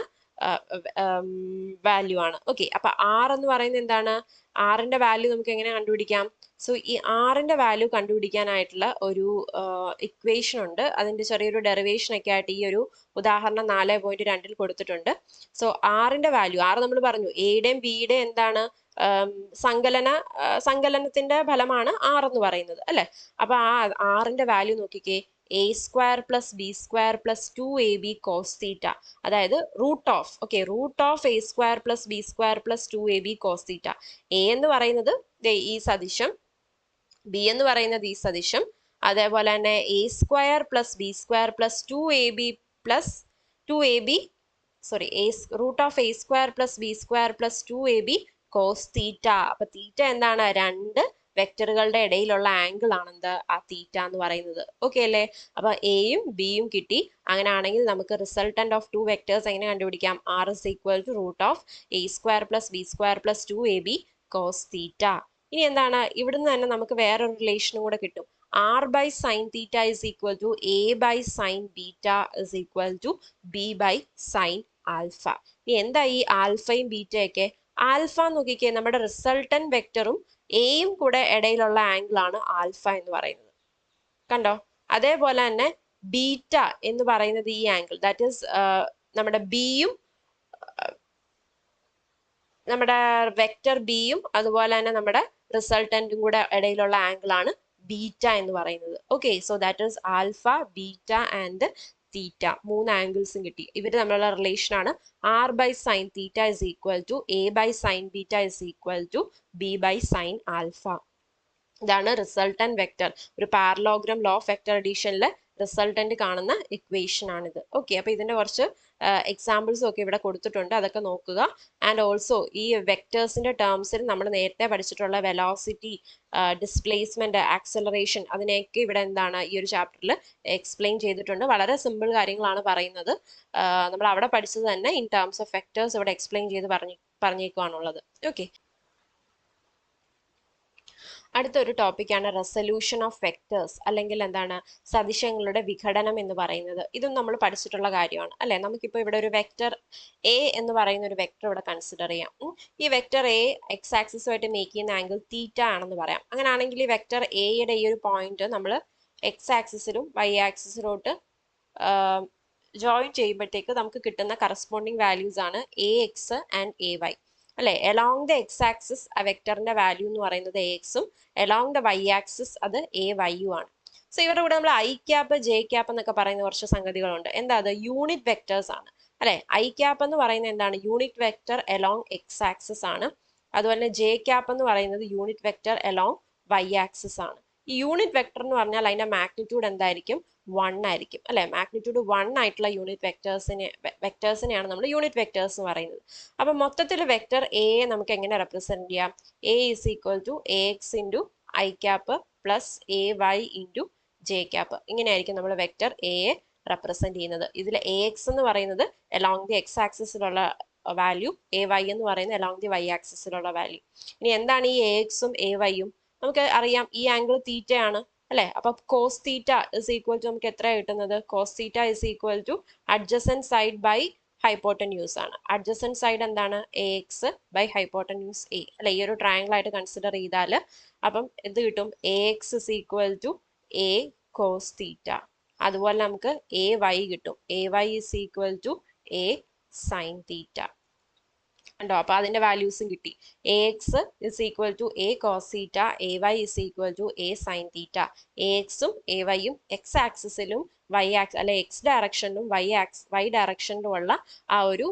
വാല്യൂ ആണ്. ഓക്കെ, അപ്പൊ ആർ എന്ന് പറയുന്നത് എന്താണ്, ആറിന്റെ വാല്യൂ നമുക്ക് എങ്ങനെ കണ്ടുപിടിക്കാം? സോ ഈ ആറിന്റെ വാല്യൂ കണ്ടുപിടിക്കാനായിട്ടുള്ള ഒരു ഇക്വേഷൻ ഉണ്ട്. അതിന്റെ ചെറിയൊരു ഡെറിവേഷൻ ഒക്കെ ആയിട്ട് ഈ ഒരു ഉദാഹരണം 4.2 കൊടുത്തിട്ടുണ്ട്. സോ ആറിന്റെ വാല്യൂ, ആറ് നമ്മൾ പറഞ്ഞു എയുടെയും ബിയുടെയും എന്താണ്, സങ്കലനത്തിന്റെ ഫലമാണ് ആർ എന്ന് പറയുന്നത് അല്ലെ. അപ്പൊ ആ ആറിന്റെ വാല്യൂ നോക്കിക്കേ, A square plus B square plus 2ab cos theta, അതായത് root of A square plus B square plus 2ab cos theta. A എന്ന് പറയുന്നത് ഈ സദിശം, ബി എന്ന് പറയുന്നത് ഈ സദിശം, അതേപോലെ തന്നെ A square plus B square plus 2ab root of A square plus B square plus 2ab cos theta. അപ്പൊ തീറ്റ എന്താണ്, 2 വെക്ടറുകളുടെ ഇടയിലുള്ള ആംഗിൾ ആണ് എന്ത്, ആ തീറ്റ എന്ന് പറയുന്നത്. ഓക്കെ അല്ലേ. അപ്പൊ എയും ബിയും കിട്ടി. അങ്ങനെയാണെങ്കിൽ നമുക്ക് റിസൾട്ടന്റ് ഓഫ് 2 വെക്ടേഴ്സ് എങ്ങനെ കണ്ടുപിടിക്കാം? R is equal to root of A square plus B square plus 2ab cos theta. ഇനി എന്താണ്, ഇവിടുന്ന് തന്നെ നമുക്ക് വേറൊരു റിലേഷനും കൂടെ കിട്ടും. R by sine theta is equal to A by sine beta is equal to B by sine alpha. ഇനി എന്താ ഈ ആൽഫയും ബീറ്റയൊക്കെ? ആൽഫ നോക്കിക്കേ, നമ്മുടെ റിസൾട്ടന്റ് വെക്ടറും എയും കൂടെ ഇടയിലുള്ള ആംഗിൾ ആണ് ആൽഫ എന്ന് പറയുന്നത്, കണ്ടോ. അതേപോലെ തന്നെ ബീറ്റ എന്ന് പറയുന്നത് ഈ ആംഗിൾ, ദാറ്റ് ഈസ് നമ്മുടെ ബിയും നമ്മുടെ വെക്ടർ ബിയും അതുപോലെ തന്നെ നമ്മുടെ റിസൾട്ടന്റും കൂടെ ഇടയിലുള്ള ആംഗിൾ ആണ് ബീറ്റ എന്ന് പറയുന്നത്. Okay, so that is alpha, beta and theta. 3 ആംഗിൾസും കിട്ടി. ഇവർ തമ്മിലുള്ള റിലേഷൻ ആണ് R by sine theta is equal to A by sine beta is equal to B by sine alpha. ഇതാണ് റിസൾട്ടന്റ് വെക്ടർ. ഒരു പാരലോഗ്രാം ലോ ഓഫ് വെക്ടർ അഡീഷനിലെ resultant കാണുന്ന equation ആണിത്. ഓക്കെ, അപ്പൊ ഇതിന്റെ കുറച്ച് എക്സാമ്പിൾസും ഒക്കെ ഇവിടെ കൊടുത്തിട്ടുണ്ട്, അതൊക്കെ നോക്കുക. ആൻഡ് ഓൾസോ ഈ വെക്ടേഴ്സിന്റെ ടേംസിൽ നമ്മൾ നേരത്തെ പഠിച്ചിട്ടുള്ള വെലോസിറ്റി, ഡിസ്പ്ലേസ്മെന്റ്, ആക്സലറേഷൻ, അതിനെയൊക്കെ ഇവിടെ എന്താണ് ഈ ഒരു ചാപ്റ്ററിൽ എക്സ്പ്ലെയിൻ ചെയ്തിട്ടുണ്ട്. വളരെ സിമ്പിൾ കാര്യങ്ങളാണ് പറയുന്നത്. നമ്മൾ അവിടെ പഠിച്ചത് തന്നെ ഇൻ ടേംസ് ഓഫ് വെക്ടേഴ്സ് ഇവിടെ എക്സ്പ്ലെയിൻ ചെയ്ത് പറഞ്ഞേക്കുവാണുള്ളത്. ഓക്കെ, അടുത്തൊരു ടോപ്പിക്കാണ് റെസൊല്യൂഷൻ ഓഫ് വെക്ടേഴ്സ്, അല്ലെങ്കിൽ എന്താണ് സദിശങ്ങളുടെ വിഘടനം എന്ന് പറയുന്നത്. ഇതും നമ്മൾ പഠിച്ചിട്ടുള്ള കാര്യമാണ് അല്ലെ. നമുക്കിപ്പോൾ ഇവിടെ ഒരു വെക്ടർ എ എന്ന് പറയുന്ന ഒരു വെക്ടർ ഇവിടെ കൺസിഡർ ചെയ്യാം. ഈ വെക്ടർ എ എക്സ് ആക്സിസുമായിട്ട് മേക്ക് ചെയ്യുന്ന ആംഗിൾ തീറ്റ ആണെന്ന് പറയാം. അങ്ങനെയാണെങ്കിൽ ഈ വെക്ടർ എയുടെ ഈ ഒരു പോയിന്റ് നമ്മൾ എക്സ് ആക്സിസിലും വൈ ആക്സിസിലോട്ട് ജോയിൻ ചെയ്യുമ്പോഴത്തേക്ക് നമുക്ക് കിട്ടുന്ന കറസ്പോണ്ടിങ് വാല്യൂസ് ആണ് A X and A Y അല്ലെ. എലോങ് ദ എക്സ് ആക്സിസ് ആ വെക്ടറിന്റെ വാല്യൂ എന്ന് പറയുന്നത് എ എക്സും എലോങ് ദ വൈ ആക്സിസ് അത് എ വൈയും ആണ്. സോ ഇവരുടെ കൂടെ നമ്മൾ ഐ ക്യാപ്പ് ജെ ക്യാപ്പ് എന്നൊക്കെ പറയുന്ന കുറച്ച് സംഗതികളുണ്ട്. എന്താ അത്? യൂണിറ്റ് വെക്ടേഴ്സ് ആണ് അല്ലെ. ഐ ക്യാപ്പ് എന്ന് പറയുന്നത് എന്താണ്? Unit vector along X axis ആണ്. അതുപോലെ ജെ ക്യാപ്പ് എന്ന് പറയുന്നത് unit vector along Y axis ആണ്. ഈ യൂണിറ്റ് വെക്ടർ എന്ന് പറഞ്ഞാൽ അതിന്റെ മാഗ്നിറ്റ്യൂഡ് എന്തായിരിക്കും? 1 ആയിരിക്കും അല്ലെ. മാഗ്നിറ്റ്യൂഡ് 1 ആയിട്ടുള്ള യൂണിറ്റ് വെക്ടേഴ്സിനെയാണ് നമ്മൾ യൂണിറ്റ് വെക്ടേഴ്സ് എന്ന് പറയുന്നത്. അപ്പൊ മൊത്തത്തിൽ വെക്ടർ എ നമുക്ക് എങ്ങനെ റെപ്രസെന്റ് ചെയ്യാം? A is equal to A X into I cap plus A Y into J cap. ഇങ്ങനെയായിരിക്കും നമ്മൾ വെക്ടർ എയെ റെപ്രസെന്റ് ചെയ്യുന്നത്. ഇതിൽ എ എക്സ് എന്ന് പറയുന്നത് എലോങ് ദി എക്സ് ആക്സിസിലുള്ള വാല്യൂ, എ വൈ എന്ന് പറയുന്നത് എലോങ് ദി വൈ ആക്സിസിലുള്ള വാല്യൂ. ഇനി എന്താണ് ഈ എ എക്സും എ വൈയും? നമുക്ക് അറിയാം ഈ ആംഗിൾ തീറ്റ ആണ് അല്ലെ. അപ്പൊ cos theta is equal to നമുക്ക് എത്ര കിട്ടുന്നത്? Cos theta is equal to adjacent side by hypotenuse ആണ്. അഡ്ജസന്റ് സൈഡ് എന്താണ്? A X by hypotenuse A അല്ലെ. ഈ ഒരു ട്രയാങ്കിൾ ആയിട്ട് കൺസിഡർ ചെയ്താൽ അപ്പം എന്ത് കിട്ടും? A X is equal to A cos theta. അതുപോലെ നമുക്ക് എ വൈ കിട്ടും. A Y is equal to A sine theta ഉണ്ടോ. അപ്പൊ അതിന്റെ വാല്യൂസും കിട്ടി. A X is equal to A cos theta, A Y is equal to A sine theta. A എക്സും A വൈയും എക്സ് ആക്സിസിലും വൈ ആക്സ് അല്ലെ എക്സ് ഡയറക്ഷനിലും വൈ ഡയറക്ഷനിലും ഉള്ള ആ ഒരു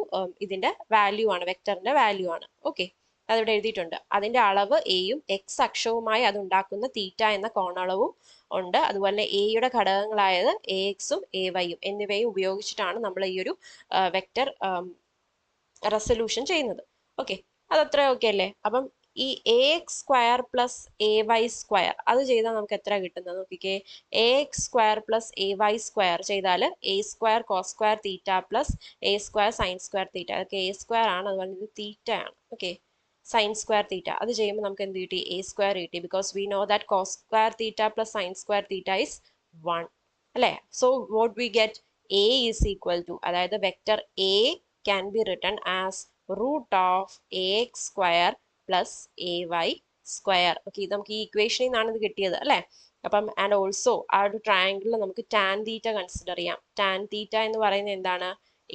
ഇതിന്റെ വാല്യൂ ആണ്, വെക്ടറിന്റെ വാല്യൂ ആണ്. ഓക്കെ, അതിവിടെ എഴുതിയിട്ടുണ്ട്. അതിന്റെ അളവ് എയും എക്സ് അക്ഷവുമായി അത് ഉണ്ടാക്കുന്ന തീറ്റ എന്ന കോണളവും ഉണ്ട്. അതുപോലെ എയുടെ ഘടകങ്ങളായത് എ എക്സും എ വൈയും എന്നിവയും ഉപയോഗിച്ചിട്ടാണ് നമ്മൾ ഈ ഒരു വെക്ടർ റെസൊല്യൂഷൻ ചെയ്യുന്നത്. ഓക്കെ, അതത്ര ഓക്കെ അല്ലേ. അപ്പം ഈ A X square plus A Y square അത് ചെയ്താൽ നമുക്ക് എത്ര കിട്ടുന്നത് നോക്കിക്കേ. A X square plus A Y square ചെയ്താൽ A square cos square theta plus A square sine square theta. അതൊക്കെ എ സ്ക്വയർ ആണ്, അതുപോലെ ഇത് തീറ്റ ആണ്. ഓക്കെ, സൈൻ സ്ക്വയർ തീറ്റ അത് ചെയ്യുമ്പോൾ നമുക്ക് എന്ത് കിട്ടി? എ സ്ക്വയർ കിട്ടി. Because we know that cos square theta plus sine square theta is 1 അല്ലേ. So what we get? A is equal to, അതായത് vector A can be written as root of ax square plus ay square. Okay, ഇത് നമുക്ക് ഈ ഇക്വേഷനിൽ നിന്നാണ് ഇത് കിട്ടിയത് അല്ലേ. അപ്പം ആൻഡ് ഓൾസോ ആ ഒരു ട്രയാങ്കിളിൽ നമുക്ക് ടാൻ തീറ്റ കൺസിഡർ ചെയ്യാം. ടാൻ തീറ്റ എന്ന് പറയുന്നത് എന്താണ്?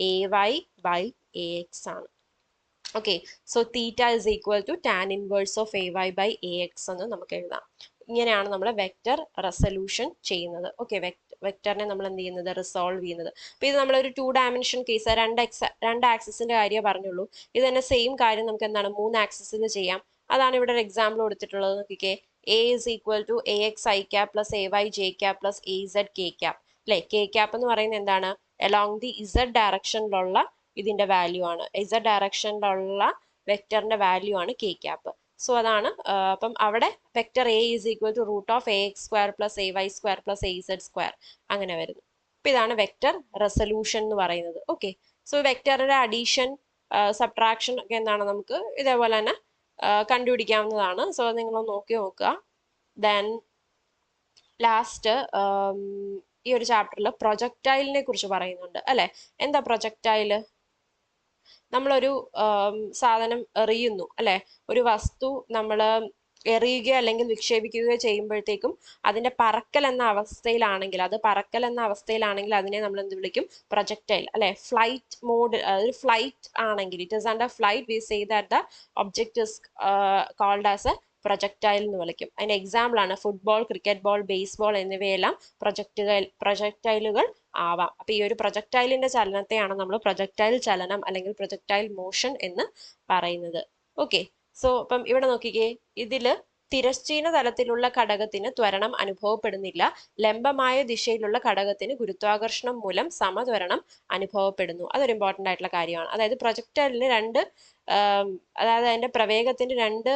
A Y by A X ആണ്. Okay, so theta is equal to tan inverse of A Y by A X എന്ന് നമുക്ക് എഴുതാം. ഇങ്ങനെയാണ് നമ്മൾ വെക്ടർ റെസൊല്യൂഷൻ ചെയ്യുന്നത്. ഓക്കെ, വെക്ടറിനെ നമ്മൾ എന്ത് ചെയ്യുന്നത്? റിസോൾവ് ചെയ്യുന്നത്. അപ്പൊ ഇത് നമ്മളൊരു 2 ഡയമെൻഷൻ കേസ്, രണ്ട് ആക്സിസിന്റെ കാര്യം പറഞ്ഞുള്ളൂ. ഇത് തന്നെ സെയിം കാര്യം നമുക്ക് എന്താണ് 3 ആക്സിസിൽ ചെയ്യാം. അതാണ് ഇവിടെ ഒരു എക്സാമ്പിൾ കൊടുത്തിട്ടുള്ളത്. നോക്കിക്കേ, A is equal to A X I cap plus A Y J cap plus A Z K cap അല്ലെ. കെ ക്യാപ് എന്ന് പറയുന്നത് എന്താണ്? അലോങ് ദി ഇസഡ് ഡയറക്ഷനിലുള്ള ഇതിന്റെ വാല്യൂ ആണ്. ഇസഡ് ഡയറക്ഷനിലുള്ള വെക്ടറിന്റെ വാല്യൂ ആണ് കെ ക്യാപ്. സോ അതാണ്. അപ്പം അവിടെ vector A is equal to root of A X square plus A Y square plus A Z square അങ്ങനെ വരുന്നു. അപ്പൊ ഇതാണ് വെക്ടർ റെസൊല്യൂഷൻ എന്ന് പറയുന്നത്. ഓക്കെ, സോ വെക്ടറിന്റെ അഡീഷൻ സബ്ട്രാക്ഷൻ ഒക്കെ എന്താണ് നമുക്ക് ഇതേപോലെ തന്നെ കണ്ടുപിടിക്കാവുന്നതാണ്. സോ നിങ്ങൾ നോക്കി നോക്കുക. ദെൻ ലാസ്റ്റ് ഈ ഒരു ചാപ്റ്ററിൽ പ്രൊജക്ടൈലിനെ കുറിച്ച് പറയുന്നുണ്ട് അല്ലെ. എന്താ പ്രൊജക്ടൈല്? നമ്മളൊരു സാധനം എറിയുന്നു അല്ലെ. ഒരു വസ്തു നമ്മൾ എറിയുകയോ അല്ലെങ്കിൽ വിക്ഷേപിക്കുകയോ ചെയ്യുമ്പോഴത്തേക്കും അതിന്റെ പറക്കൽ എന്ന അവസ്ഥയിലാണെങ്കിൽ അതിനെ നമ്മൾ എന്ത് വിളിക്കും? പ്രൊജക്ടൈൽ അല്ലെ. ഫ്ലൈറ്റ് മോഡ്, അതൊരു ഫ്ലൈറ്റ് ആണെങ്കിൽ, it is under flight, we say that the object is called as a projectile എന്ന് വിളിക്കും. അതിന്റെ എക്സാമ്പിൾ ആണ് ഫുട്ബോൾ, ക്രിക്കറ്റ് ബോൾ, ബേസ്ബോൾ എന്നിവയെല്ലാം പ്രൊജക്ടൈലുകൾ ആവാം. അപ്പൊ ഈ ഒരു പ്രൊജക്ടൈലിന്റെ ചലനത്തെയാണ് നമ്മൾ പ്രൊജക്ടൈൽ ചലനം അല്ലെങ്കിൽ പ്രൊജക്ടൈൽ മോഷൻ എന്ന് പറയുന്നത്. ഓക്കെ, സോ അപ്പം ഇവിടെ നോക്കിക്കേ, ഇതില് തിരശ്ചീന തലത്തിലുള്ള ഘടകത്തിന് ത്വരണം അനുഭവപ്പെടുന്നില്ല. ലംബമായ ദിശയിലുള്ള ഘടകത്തിന് ഗുരുത്വാകർഷണം മൂലം സമത്വരണം അനുഭവപ്പെടുന്നു. അതൊരു ഇമ്പോർട്ടന്റ് ആയിട്ടുള്ള കാര്യമാണ്. അതായത് പ്രൊജക്ടൈലിന് അതായത് അതിന്റെ പ്രവേഗത്തിന്റെ രണ്ട്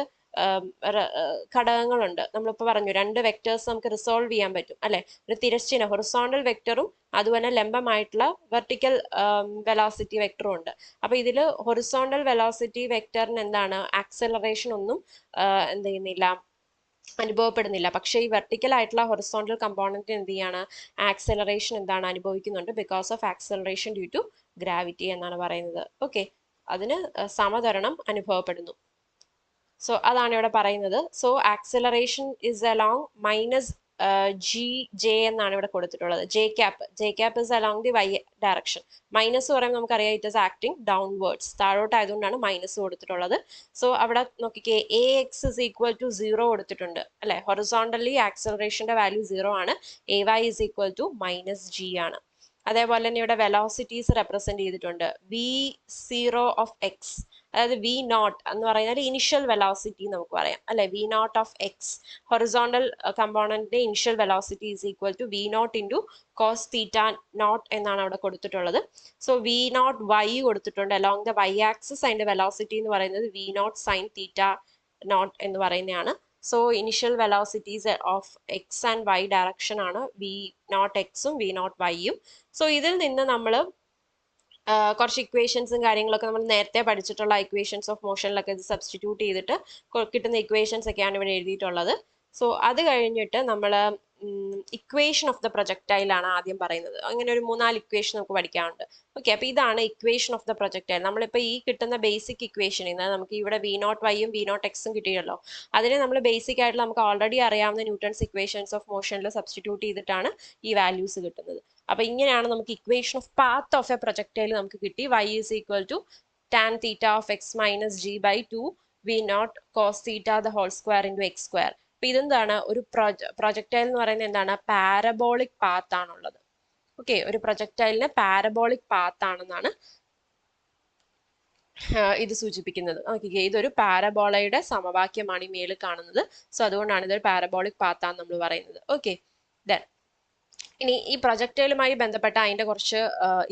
ഘടകങ്ങളുണ്ട്. നമ്മളിപ്പോൾ പറഞ്ഞു രണ്ട് വെക്ടേഴ്സ് നമുക്ക് റിസോൾവ് ചെയ്യാൻ പറ്റും അല്ലെ. ഒരു തിരശ്ചീന ഹൊറിസോണ്ടൽ വെക്ടറും അതുപോലെ ലംബമായിട്ടുള്ള വെർട്ടിക്കൽ വെലോസിറ്റി വെക്ടറും ഉണ്ട്. അപ്പൊ ഇതില് ഹൊറിസോണ്ടൽ വെലോസിറ്റി വെക്ടറിന് എന്താണ്? ആക്സലറേഷൻ ഒന്നും എന്ത് ചെയ്യുന്നില്ല, അനുഭവപ്പെടുന്നില്ല. പക്ഷേ ഈ വെർട്ടിക്കൽ ആയിട്ടുള്ള ഹൊറിസോണ്ടൽ കമ്പോണന്റ് എന്ത് ചെയ്യാണ്, ആക്സലറേഷൻ എന്താണ് അനുഭവിക്കുന്നുണ്ട്, because of acceleration due to gravity എന്നാണ് പറയുന്നത്. ഓക്കെ, അതിന് സമത്വരണം അനുഭവപ്പെടുന്നു. സോ അതാണ് ഇവിടെ പറയുന്നത്. So acceleration is along minus g j എന്നാണ് ഇവിടെ കൊടുത്തിട്ടുള്ളത്. J cap is along the y direction. Minus പറയുമ്പോൾ നമുക്കറിയാം ഇറ്റ് ഇസ് ആക്ടിങ് ഡൗൺവേർഡ്സ്, താഴോട്ടായതുകൊണ്ടാണ് മൈനസ് കൊടുത്തിട്ടുള്ളത്. സോ അവിടെ നോക്കിക്കേ, A X is equal to 0 കൊടുത്തിട്ടുണ്ട് അല്ലെ. ഹൊറിസോണ്ടലി ആക്സലറേഷന്റെ വാല്യൂ 0 ആണ്, a Y is equal to minus g ആണ്. അതേപോലെ തന്നെ ഇവിടെ വെലോസിറ്റീസ് റെപ്രസെന്റ് ചെയ്തിട്ടുണ്ട്. വി സീറോ ഓഫ് എക്സ്, അതായത് വി നോട്ട് എന്ന് പറയുന്നത് ഇനിഷ്യൽ വെലോസിറ്റി നമുക്ക് പറയാം അല്ലെ. V naught of x, horizontal കമ്പോണന്റിന്റെ initial velocity is equal to v naught into cos theta naught എന്നാണ് അവിടെ കൊടുത്തിട്ടുള്ളത്. സോ വി നോട്ട് വൈ കൊടുത്തിട്ടുണ്ട് അലോങ് ദ വൈ ആക്സിസ്. അതിന്റെ വെലോസിറ്റി എന്ന് പറയുന്നത് v naught sine theta naught എന്ന് പറയുന്നതാണ്. So initial velocities of x and y direction ആണ് വി നോട്ട് എക്സും വി നോട്ട് വൈയും. സോ ഇതിൽ നിന്ന് നമ്മൾ കുറച്ച് ഇക്വേഷൻസും കാര്യങ്ങളൊക്കെ നമ്മൾ നേരത്തെ പഠിച്ചിട്ടുള്ള ഇക്വേഷൻസ് ഓഫ് മോഷനിലൊക്കെ ഇത് സബ്സ്റ്റിറ്റ്യൂട്ട് ചെയ്തിട്ട് കിട്ടുന്ന ഇക്വേഷൻസ് ഒക്കെയാണ് ഇവിടെ എഴുതിയിട്ടുള്ളത്. സോ അത് കഴിഞ്ഞിട്ട് നമ്മൾ ഇക്വേഷൻ ഓഫ് ദ പ്രൊജക്ടൈൽ ആണ് ആദ്യം പറയുന്നത്. അങ്ങനെ ഒരു 3-4 ഇക്വേഷൻ നമുക്ക് പഠിക്കാനുണ്ട്. ഓക്കെ, അപ്പൊ ഇതാണ് ഇക്വേഷൻ ഓഫ് ദ പ്രൊജക്ടൈൽ. നമ്മളിപ്പോൾ ഈ കിട്ടുന്ന ബേസിക് ഇക്വേഷനിൽ നിന്ന് നമുക്ക് ഇവിടെ വി നോട്ട് വൈയും വി നോട്ട് എക്സും കിട്ടിയല്ലോ. അതിനെ നമ്മൾ ബേസിക് ആയിട്ട് നമുക്ക് ഓൾറെഡി അറിയാവുന്ന ന്യൂട്ടൺസ് ഇക്വേഷൻസ് ഓഫ് മോഷനിൽ സബ്സ്റ്റിറ്റ്യൂട്ട് ചെയ്തിട്ടാണ് ഈ വാല്യൂസ് കിട്ടുന്നത്. അപ്പൊ ഇങ്ങനെയാണ് നമുക്ക് equation of path of a projectile നമുക്ക് കിട്ടി. y is equal to tan theta of X minus G by 2 V naught cos theta the whole square into X square. അപ്പൊ ഇതെന്താണ്, ഒരു പ്രൊജക്ടൈൽ എന്ന് പറയുന്നത് എന്താണ്, പാരബോളിക് പാത്ത് ആണുള്ളത്. ഓക്കെ, ഒരു പ്രൊജക്ടൈലിന് പാരബോളിക് പാത്ത് ആണെന്നാണ് ഇത് സൂചിപ്പിക്കുന്നത്. ഓക്കെ, ഇതൊരു പാരബോളയുടെ സമവാക്യമാണ് ഈ മേളിൽ കാണുന്നത്. സോ അതുകൊണ്ടാണ് ഇതൊരു പാരബോളിക് പാത്ത് ആണെന്ന് നമ്മൾ പറയുന്നത്. ഓക്കെ, ദെൻ ഇനി ഈ പ്രൊജക്ടൈലുമായി ബന്ധപ്പെട്ട അതിന്റെ കുറച്ച്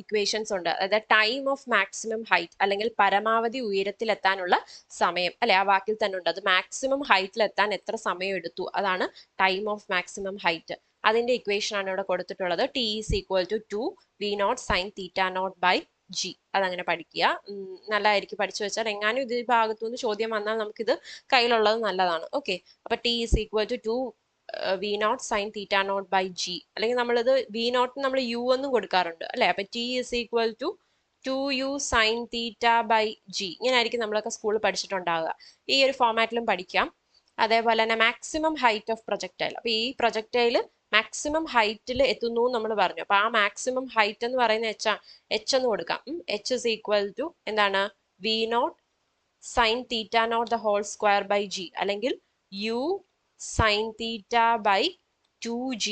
ഇക്വേഷൻസ് ഉണ്ട്. അതായത് ടൈം ഓഫ് മാക്സിമം ഹൈറ്റ്, അല്ലെങ്കിൽ പരമാവധി ഉയരത്തിലെത്താനുള്ള സമയം അല്ലെ, ആ വാക്കിൽ തന്നെ ഉണ്ട്. അത് മാക്സിമം ഹൈറ്റിലെത്താൻ എത്ര സമയം എടുത്തു, അതാണ് ടൈം ഓഫ് മാക്സിമം ഹൈറ്റ്. അതിന്റെ ഇക്വേഷൻ ആണ് ഇവിടെ കൊടുത്തിട്ടുള്ളത്. T is equal to 2 V naught sine theta naught by G. അതങ്ങനെ പഠിക്കുക, നല്ലതായിരിക്കും പഠിച്ചു വെച്ചാൽ. എങ്ങാനും ഇത് ഭാഗത്തുനിന്ന് ചോദ്യം വന്നാൽ നമുക്കിത് കയ്യിലുള്ളത് നല്ലതാണ്. ഓക്കെ, അപ്പൊ T is equal to 2 V naught sine theta naught by G, അല്ലെങ്കിൽ നമ്മളിത് വി നോട്ട് നമ്മൾ യു എന്നും കൊടുക്കാറുണ്ട് അല്ലെ. അപ്പൊ T is equal to 2u sine theta by G. ഇങ്ങനെ ആയിരിക്കും നമ്മളൊക്കെ സ്കൂളിൽ പഠിച്ചിട്ടുണ്ടാവുക. ഈ ഒരു ഫോമാറ്റിലും പഠിക്കാം. അതേപോലെ തന്നെ മാക്സിമം ഹൈറ്റ് ഓഫ് പ്രൊജക്ടൈൽ. അപ്പൊ ഈ പ്രൊജക്ടൈൽ മാക്സിമം ഹൈറ്റിൽ എത്തുന്നു നമ്മൾ പറഞ്ഞു. അപ്പൊ ആ മാക്സിമം ഹൈറ്റ് എന്ന് പറയുന്ന എച്ച് എന്ന് കൊടുക്കാം. എച്ച് ഇസ് ഈക്വൽ ടു എന്താണ്, v naught sine theta naught the whole square by G, അല്ലെങ്കിൽ u sine theta by 2g,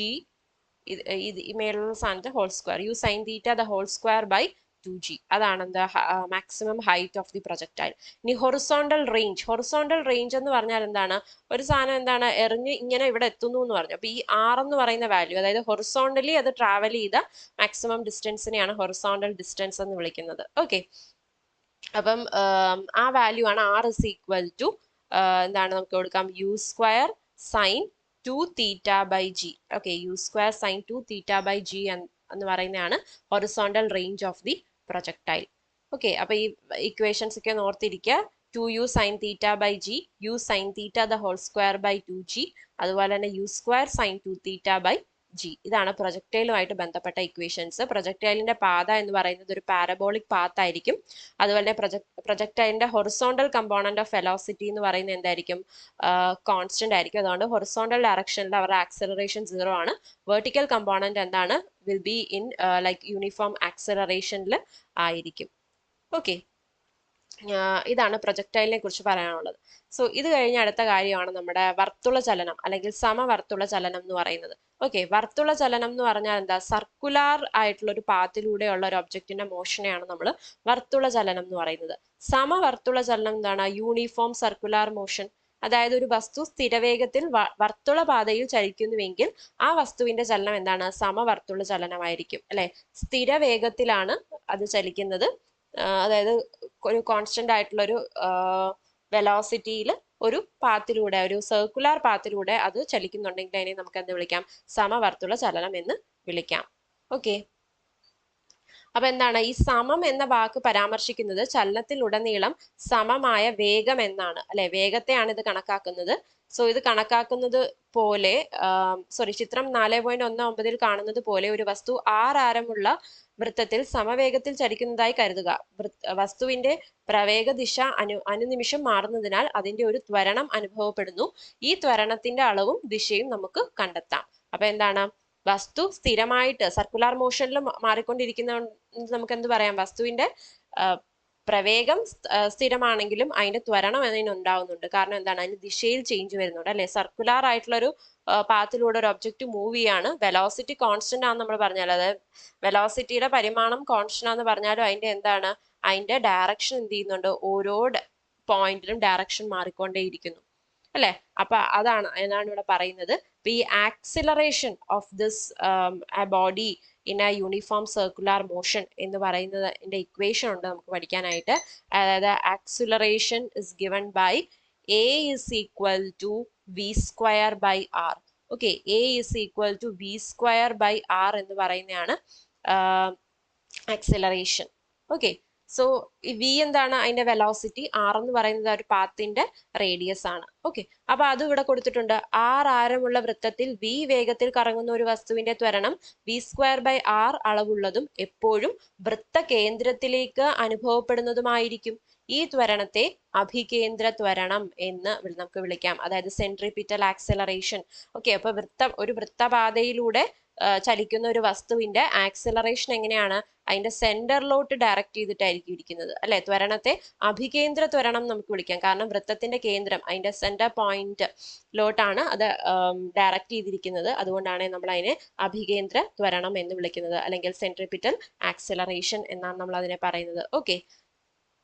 ഈ മേലുള്ള സാധനത്തെ whole square, u sine theta the whole square by 2g. അതാണ് എന്താ maximum height of the projectile. ഇനി horizontal range. Horizontal range എന്ന് പറഞ്ഞാൽ എന്താണ്, ഒരു സാധനം എന്താണ് എറിഞ്ഞ് ഇങ്ങനെ ഇവിടെ എത്തുന്നു എന്ന് പറഞ്ഞു. അപ്പൊ ഈ ആർ എന്ന് പറയുന്ന വാല്യൂ, അതായത് ഹൊറിസോണ്ടലി അത് ട്രാവൽ ചെയ്ത മാക്സിമം ഡിസ്റ്റൻസിനെയാണ് ഹൊറിസോണ്ടൽ ഡിസ്റ്റൻസ് എന്ന് വിളിക്കുന്നത്. ഓക്കെ, അപ്പം ആ വാല്യൂ ആണ് ആർ ഇസ് ഈക്വൽ ടു എന്താണ് നമുക്ക് കൊടുക്കാം, U square sine 2 theta by G. Okay, U square sine 2 theta by G എന്ന് പറയുന്നതാണ് horizontal range of the projectile. Okay, അപ്പൊ ഈ ഇക്വേഷൻസ് ഒക്കെ ഓർത്തിരിക്കുക. 2u sine theta by G, U sine theta the whole square by 2g, അതുപോലെ തന്നെ U square sine 2 theta by G. ഇതാണ് പ്രൊജക്ടൈലുമായിട്ട് ബന്ധപ്പെട്ട ഇക്വേഷൻസ്. പ്രൊജക്ടൈലിന്റെ പാത എന്ന് പറയുന്നത് ഒരു പാരബോളിക് പാത്ത് ആയിരിക്കും. അതുപോലെ പ്രൊജക്ടൈലിന്റെ ഹൊറിസോണ്ടൽ കമ്പോണന്റ് ഓഫ് വെലോസിറ്റി എന്ന് പറയുന്നത് എന്തായിരിക്കും, കോൺസ്റ്റന്റ് ആയിരിക്കും. അതുകൊണ്ട് ഹൊറിസോണ്ടൽ ഡയറക്ഷനിൽ അവരുടെ ആക്സലറേഷൻ 0 ആണ്. വെർട്ടിക്കൽ കമ്പോണന്റ് എന്താണ്, will be in like uniform ആക്സലറേഷനിൽ ആയിരിക്കും. ഓക്കെ, ഇതാണ് പ്രൊജക്ടൈലിനെ കുറിച്ച് പറയാനുള്ളത്. സോ ഇത് കഴിഞ്ഞ അടുത്ത കാര്യമാണ് നമ്മുടെ വർത്തുള ചലനം അല്ലെങ്കിൽ സമവർത്തുള ചലനം എന്ന് പറയുന്നത്. ഓക്കെ, വർത്തുള ചലനം എന്ന് പറഞ്ഞാൽ എന്താ, സർക്കുലാർ ആയിട്ടുള്ള ഒരു പാത്തിലൂടെയുള്ള ഒരു ഒബ്ജക്റ്റിന്റെ മോഷനെയാണ് നമ്മൾ വർത്തുള ചലനം എന്ന് പറയുന്നത്. സമവർത്തുള ചലനം എന്താണ്, യൂണിഫോം സർക്കുലാർ മോഷൻ. അതായത് ഒരു വസ്തു സ്ഥിരവേഗത്തിൽ വർത്തുള പാതയിൽ ചലിക്കുന്നുവെങ്കിൽ ആ വസ്തുവിന്റെ ചലനം എന്താണ്, സമവർത്തുള ചലനമായിരിക്കും അല്ലെ. സ്ഥിരവേഗത്തിലാണ് അത് ചലിക്കുന്നത്, അതായത് ഒരു കോൺസ്റ്റന്റ് ആയിട്ടുള്ള ഒരു വെലോസിറ്റിയിൽ ഒരു പാത്തിലൂടെ, ഒരു സർക്കുലർ പാത്തിലൂടെ അത് ചലിക്കുന്നുണ്ടെങ്കിൽ അതിനെ നമുക്ക് എന്ത് വിളിക്കാം, സമവർത്തുള ചലനം എന്ന് വിളിക്കാം. ഓക്കെ, അപ്പൊ എന്താണ് ഈ സമം എന്ന വാക്ക് പരാമർശിക്കുന്നത് ചലനത്തിലുടനീളം സമമായ വേഗം എന്നാണ് അല്ലെ. വേഗത്തെയാണ് ഇത് കണക്കാക്കുന്നത്. സോ ഇത് കണക്കാക്കുന്നത് പോലെ ചിത്രം 4.19 കാണുന്നത് പോലെ ഒരു വസ്തു r ആരമുള്ള വൃത്തത്തിൽ സമവേഗത്തിൽ ചലിക്കുന്നതായി കരുതുക. വസ്തുവിന്റെ പ്രവേഗ ദിശ അനുനിമിഷം മാറുന്നതിനാൽ അതിന്റെ ഒരു ത്വരണം അനുഭവപ്പെടുന്നു. ഈ ത്വരണത്തിന്റെ അളവും ദിശയും നമുക്ക് കണ്ടെത്താം. അപ്പൊ എന്താണ്, വസ്തു സ്ഥിരമായിട്ട് സർക്കുലർ മോഷനിൽ മാറിക്കൊണ്ടിരിക്കുന്ന നമുക്ക് എന്ത് പറയാം, വസ്തുവിന്റെ പ്രവേഗം സ്ഥിരമാണെങ്കിലും അതിന്റെ ത്വരണം അതിനുണ്ടാവുന്നുണ്ട്. കാരണം എന്താണ്, അതിന് ദിശയിൽ ചേഞ്ച് വരുന്നുണ്ട് അല്ലെ. സർക്കുലർ ആയിട്ടുള്ള ഒരു പാത്തിലൂടെ ഒരു ഒബ്ജക്റ്റ് മൂവ് ചെയ്യാണ്. വെലോസിറ്റി കോൺസ്റ്റന്റ് ആണെന്ന് നമ്മൾ പറഞ്ഞാൽ, അതായത് വെലോസിറ്റിയുടെ പരിമാണം കോൺസ്റ്റന്റ് ആണെന്ന് പറഞ്ഞാലും അതിന്റെ എന്താണ്, അതിന്റെ ഡയറക്ഷൻ എന്ത് ചെയ്യുന്നുണ്ട്, ഓരോ പോയിന്റിലും ഡയറക്ഷൻ മാറിക്കൊണ്ടേയിരിക്കുന്നു അല്ലെ. അപ്പൊ എന്നാണ് ഇവിടെ പറയുന്നത്. ഈ acceleration of this body in a uniform circular motion എന്ന് പറയുന്നതിന്റെ ഇക്വേഷൻ ഉണ്ട് നമുക്ക് പഠിക്കാനായിട്ട്. അതായത് acceleration is given by A is equal to V square by R. Okay, A is equal to V square by R എന്ന് പറയുന്നതാണ് acceleration. Okay, so we എന്താണ്, അതിന്റെ വെലോസിറ്റി, ആർ എന്ന് പറയുന്നത് ഒരു പാത്തിന്റെ റേഡിയസ് ആണ്. ഓക്കെ, അപ്പൊ അത് ഇവിടെ കൊടുത്തിട്ടുണ്ട്. ആർ ആരമുള്ള വൃത്തത്തിൽ വി വേഗത്തിൽ കറങ്ങുന്ന ഒരു വസ്തുവിന്റെ ത്വരണം വി സ്ക്വയർ ബൈ ആർ അളവുള്ളതും എപ്പോഴും വൃത്ത കേന്ദ്രത്തിലേക്ക് അനുഭവപ്പെടുന്നതുമായിരിക്കും. ഈ ത്വരണത്തെ അഭികേന്ദ്ര ത്വരണം എന്ന് നമുക്ക് വിളിക്കാം, അതായത് സെൻട്രിപിറ്റൽ ആക്സിലറേഷൻ. ഓക്കെ, അപ്പൊ ഒരു വൃത്തപാതയിലൂടെ ചലിക്കുന്ന ഒരു വസ്തുവിന്റെ ആക്സിലറേഷൻ എങ്ങനെയാണ്, അതിന്റെ സെന്ററിലോട്ട് ഡയറക്റ്റ് ചെയ്തിട്ടായിരിക്കും ഇരിക്കുന്നത് അല്ലെ. ത്വരണത്തെ അഭികേന്ദ്ര ത്വരണം നമുക്ക് വിളിക്കാം, കാരണം വൃത്തത്തിന്റെ കേന്ദ്രം അതിന്റെ സെന്റർ പോയിന്റിലോട്ടാണ് അത് ഡയറക്റ്റ് ചെയ്തിരിക്കുന്നത്. അതുകൊണ്ടാണ് നമ്മൾ അതിനെ അഭികേന്ദ്ര ത്വരണം എന്ന് വിളിക്കുന്നത്, അല്ലെങ്കിൽ സെൻട്രിപിറ്റൽ ആക്സിലറേഷൻ എന്നാണ് നമ്മൾ അതിനെ പറയുന്നത്. ഓക്കെ,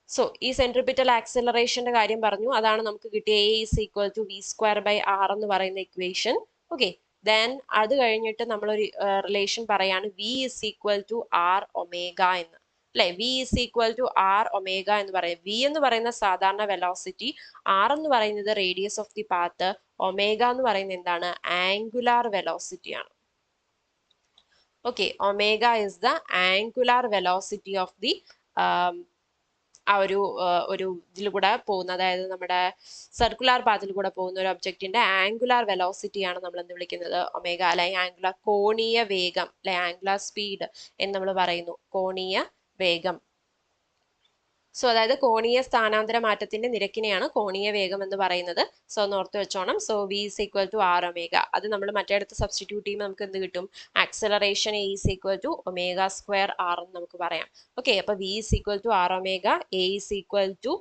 സോ ഈ സെൻട്രിപിറ്റൽ ആക്സിലറേഷന്റെ കാര്യം പറഞ്ഞു. അതാണ് നമുക്ക് കിട്ടിയ A is equal to V square by R എന്ന് പറയുന്ന ഇക്വേഷൻ. ഓക്കെ, ദെൻ അത് കഴിഞ്ഞിട്ട് നമ്മളൊരു റിലേഷൻ പറയാണ്, V is equal to R omega എന്ന് അല്ലെ. V is equal to R omega എന്ന് പറയും. വി എന്ന് പറയുന്ന സാധാരണ വെലോസിറ്റി, ആർ എന്ന് പറയുന്നത് radius of the path, omega എന്ന് പറയുന്നത് എന്താണ്, ആംഗുലാർ വെലോസിറ്റി ആണ്. Okay, omega is the angular velocity of the ആ ഒരു ഇതിലൂടെ പോകുന്ന, അതായത് നമ്മുടെ സർക്കുലർ പാത്തിൽ കൂടെ പോകുന്ന ഒരു ഒബ്ജക്റ്റിന്റെ ആംഗുലാർ വെലോസിറ്റി ആണ് നമ്മൾ എന്ത് വിളിക്കുന്നത്, ഒമേഗ, അല്ലെങ്കിൽ ആംഗുലാർ കോണീയ വേഗം, അല്ലെ ആംഗുലാർ സ്പീഡ് എന്ന് നമ്മൾ പറയുന്നു, കോണീയ വേഗം. സോ അതായത് കോണീയ സ്ഥാനാന്തര മാറ്റത്തിന്റെ നിരക്കിനെയാണ് കോണീയ വേഗം എന്ന് പറയുന്നത്. സോ ഒന്ന് ഓർത്ത് വെച്ചോണം. So v is equal to R omega. അത് നമ്മൾ മറ്റേടത്ത് സബ്സ്റ്റിറ്റ്യൂട്ട് ചെയ്യുമ്പോൾ നമുക്ക് എന്ത് കിട്ടും, acceleration a is equal to omega square r എന്ന് നമുക്ക് പറയാം. ഓക്കെ, അപ്പൊ v is equal to R omega, a is equal to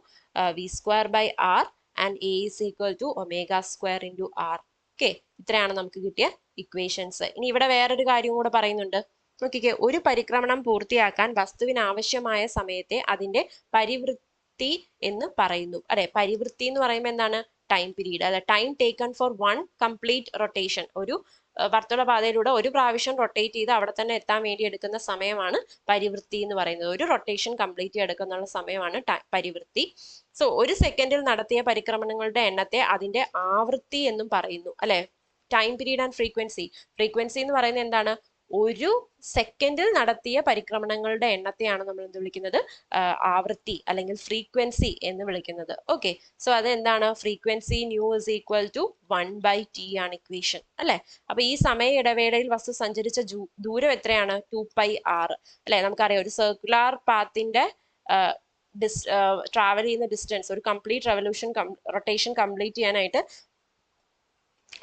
V square by r and a is equal to omega square into r. Okay, ഇത്രയാണ് നമുക്ക് കിട്ടിയ equations. ഇനി ഇവിടെ വേറൊരു കാര്യം കൂടെ പറയുന്നുണ്ട്. നോക്കിക്കേ, ഒരു പരിക്രമണം പൂർത്തിയാക്കാൻ വസ്തുവിന് ആവശ്യമായ സമയത്തെ അതിന്റെ പരിവൃത്തി എന്ന് പറയുന്നു അല്ലെ. പരിവൃത്തി എന്ന് പറയുമ്പോൾ എന്താണ്, ടൈം പീരീഡ്, അതായത് time taken four one complete rotation. ഒരു വർത്തുളപാതയിലൂടെ ഒരു പ്രാവശ്യം റൊട്ടേറ്റ് ചെയ്ത് അവിടെ തന്നെ എത്താൻ വേണ്ടി എടുക്കുന്ന സമയമാണ് പരിവൃത്തി എന്ന് പറയുന്നത്. ഒരു റൊട്ടേഷൻ കംപ്ലീറ്റ് ചെയ്തെടുക്കുന്ന സമയമാണ് പരിവൃത്തി. സോ ഒരു സെക്കൻഡിൽ നടത്തിയ പരിക്രമണങ്ങളുടെ എണ്ണത്തെ അതിന്റെ ആവൃത്തി എന്നും പറയുന്നു അല്ലെ. Time period and frequency. Frequency എന്ന് പറയുന്നത് എന്താണ്, ഒരു സെക്കൻഡിൽ നടത്തിയ പരിക്രമണങ്ങളുടെ എണ്ണത്തെയാണ് നമ്മൾ എന്ത് വിളിക്കുന്നത്, ആവൃത്തി അല്ലെങ്കിൽ ഫ്രീക്വൻസി എന്ന് വിളിക്കുന്നത്. ഓക്കെ, സോ അത് എന്താണ്, frequency nu is equal to 1/t ആണ് ഇക്വേഷൻ അല്ലെ. അപ്പൊ ഈ സമയ ഇടവേളയിൽ വസ്തു സഞ്ചരിച്ച ദൂരം എത്രയാണ്, 2πr അല്ലെ. നമുക്കറിയാം ഒരു സർക്കുലർ പാത്തിന്റെ ട്രാവൽ ചെയ്യുന്ന ഡിസ്റ്റൻസ്, ഒരു കംപ്ലീറ്റ് റൊട്ടേഷൻ കംപ്ലീറ്റ് ചെയ്യാനായിട്ട്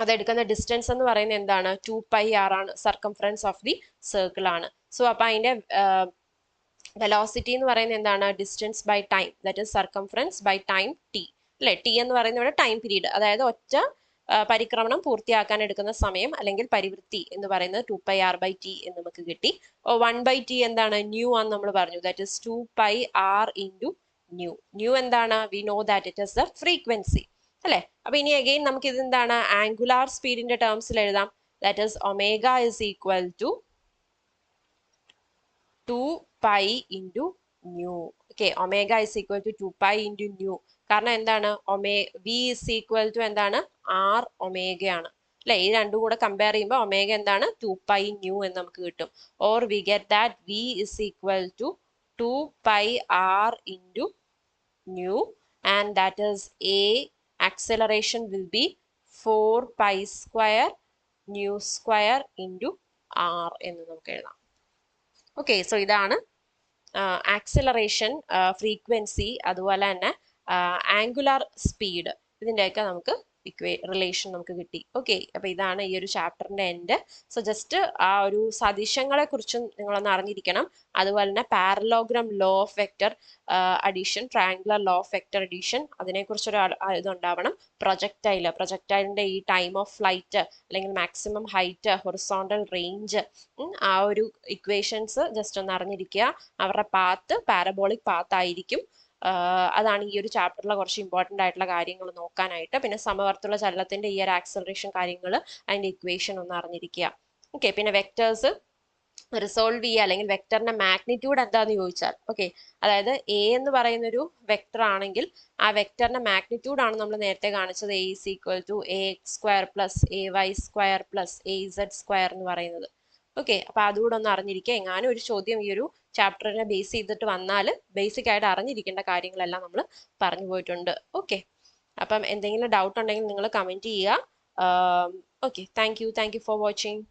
അതെടുക്കുന്ന ഡിസ്റ്റൻസ് എന്ന് പറയുന്നത് എന്താണ്, 2πr ആണ്, സർക്കംഫറൻസ് ഓഫ് ദി സർക്കിൾ ആണ്. സോ അപ്പൊ അതിന്റെ വെലോസിറ്റി എന്ന് പറയുന്നത് എന്താണ്, distance by time, that is circumference by time T അല്ലെ. ടി എന്ന് പറയുന്നത് ഇവിടെ ടൈം പീരീഡ്, അതായത് ഒറ്റ പരിക്രമണം പൂർത്തിയാക്കാൻ എടുക്കുന്ന സമയം അല്ലെങ്കിൽ പരിവൃത്തി എന്ന് പറയുന്നത് 2πr/t എന്ന് നമുക്ക് കിട്ടി. 1/t എന്താണ്, ന്യൂ ആണെന്ന് നമ്മൾ പറഞ്ഞു, that is 2πr into nu. Nu എന്താണ്, we know that it is the frequency അല്ലെ. അപ്പൊ ഇനി അഗെയിൻ നമുക്ക് ഇത് എന്താണ്, ആംഗുലാർ സ്പീഡിന്റെ ടേംസിൽ എഴുതാം, that is omega is equal to 2π into nu. Okay, omega is equal to 2π into nu. കാരണം എന്താണ്, വി ഇസ് ഈക്വൽ ടു എന്താണ്, ആർ ഒമേഗ ആണ് അല്ലെ. ഈ രണ്ടും കൂടെ കമ്പയർ ചെയ്യുമ്പോൾ ഒമേഗ എന്താണ്, 2π ന്യൂ എന്ന് നമുക്ക് കിട്ടും. Or we get that v is equal to 2πr into nu, and that is a acceleration will be 4π² nu square into r എന്ന് നമുക്ക് എഴുതാം. ഓക്കെ, സോ ഇതാണ് ആക്സിലറേഷൻ, ഫ്രീക്വൻസി, അതുപോലെ തന്നെ ആംഗുലാർ സ്പീഡ്, ഇതിൻ്റെയൊക്കെ നമുക്ക് റിലേഷൻ നമുക്ക് കിട്ടി. ഓക്കെ, അപ്പൊ ഇതാണ് ഈ ഒരു ചാപ്റ്ററിന്റെ എൻഡ്. സോ ജസ്റ്റ് ആ ഒരു സദിശങ്ങളെ കുറിച്ചും നിങ്ങളൊന്ന് അറിഞ്ഞിരിക്കണം. അതുപോലെ തന്നെ parallelogram law of vector addition, triangular law of vector addition, അതിനെക്കുറിച്ചൊരു ഇതുണ്ടാവണം. പ്രൊജക്ടൈലിന്റെ ഈ ടൈം ഓഫ് ഫ്ലൈറ്റ് അല്ലെങ്കിൽ മാക്സിമം ഹൈറ്റ്, ഹൊറിസോണ്ടൽ റേഞ്ച്, ആ ഒരു ഇക്വേഷൻസ് ജസ്റ്റ് ഒന്ന് അറിഞ്ഞിരിക്കുക. അവരുടെ പാത്ത് പാരബോളിക് പാത്ത് ആയിരിക്കും. അതാണ് ഈ ഒരു ചാപ്റ്ററിലെ കുറച്ച് ഇമ്പോർട്ടൻ്റ് ആയിട്ടുള്ള കാര്യങ്ങൾ നോക്കാനായിട്ട്. പിന്നെ സമവർത്തുള്ള ചലനത്തിന്റെ ഈ ഒരു ആക്സലറേഷൻ കാര്യങ്ങൾ, അതിന്റെ ഇക്വേഷൻ ഒന്ന് അറിഞ്ഞിരിക്കുക. ഓക്കെ, പിന്നെ വെക്ടേഴ്സ് റിസോൾവ് ചെയ്യുക, അല്ലെങ്കിൽ വെക്ടറിന്റെ മാഗ്നിറ്റ്യൂഡ് എന്താന്ന് ചോദിച്ചാൽ, ഓക്കെ, അതായത് എ എന്ന് പറയുന്ന ഒരു വെക്ടർ ആണെങ്കിൽ ആ വെക്ടറിന്റെ മാഗ്നിറ്റ്യൂഡ് ആണ് നമ്മൾ നേരത്തെ കാണിച്ചത്, A is equal to ax² plus ay² plus az² എന്ന് പറയുന്നത്. ഓക്കെ, അപ്പൊ അതുകൂടെ ഒന്ന് അറിഞ്ഞിരിക്കുക. എങ്ങാനും ഒരു ചോദ്യം ഈ ഒരു ചാപ്റ്ററിനെ ബേസ് ചെയ്തിട്ട് വന്നാൽ ബേസിക് ആയിട്ട് അറിഞ്ഞിരിക്കേണ്ട കാര്യങ്ങളെല്ലാം നമ്മൾ പറഞ്ഞു പോയിട്ടുണ്ട്. ഓക്കെ, അപ്പം എന്തെങ്കിലും ഡൗട്ട് ഉണ്ടെങ്കിൽ നിങ്ങൾ കമന്റ് ചെയ്യുക. Okay, thank you for watching.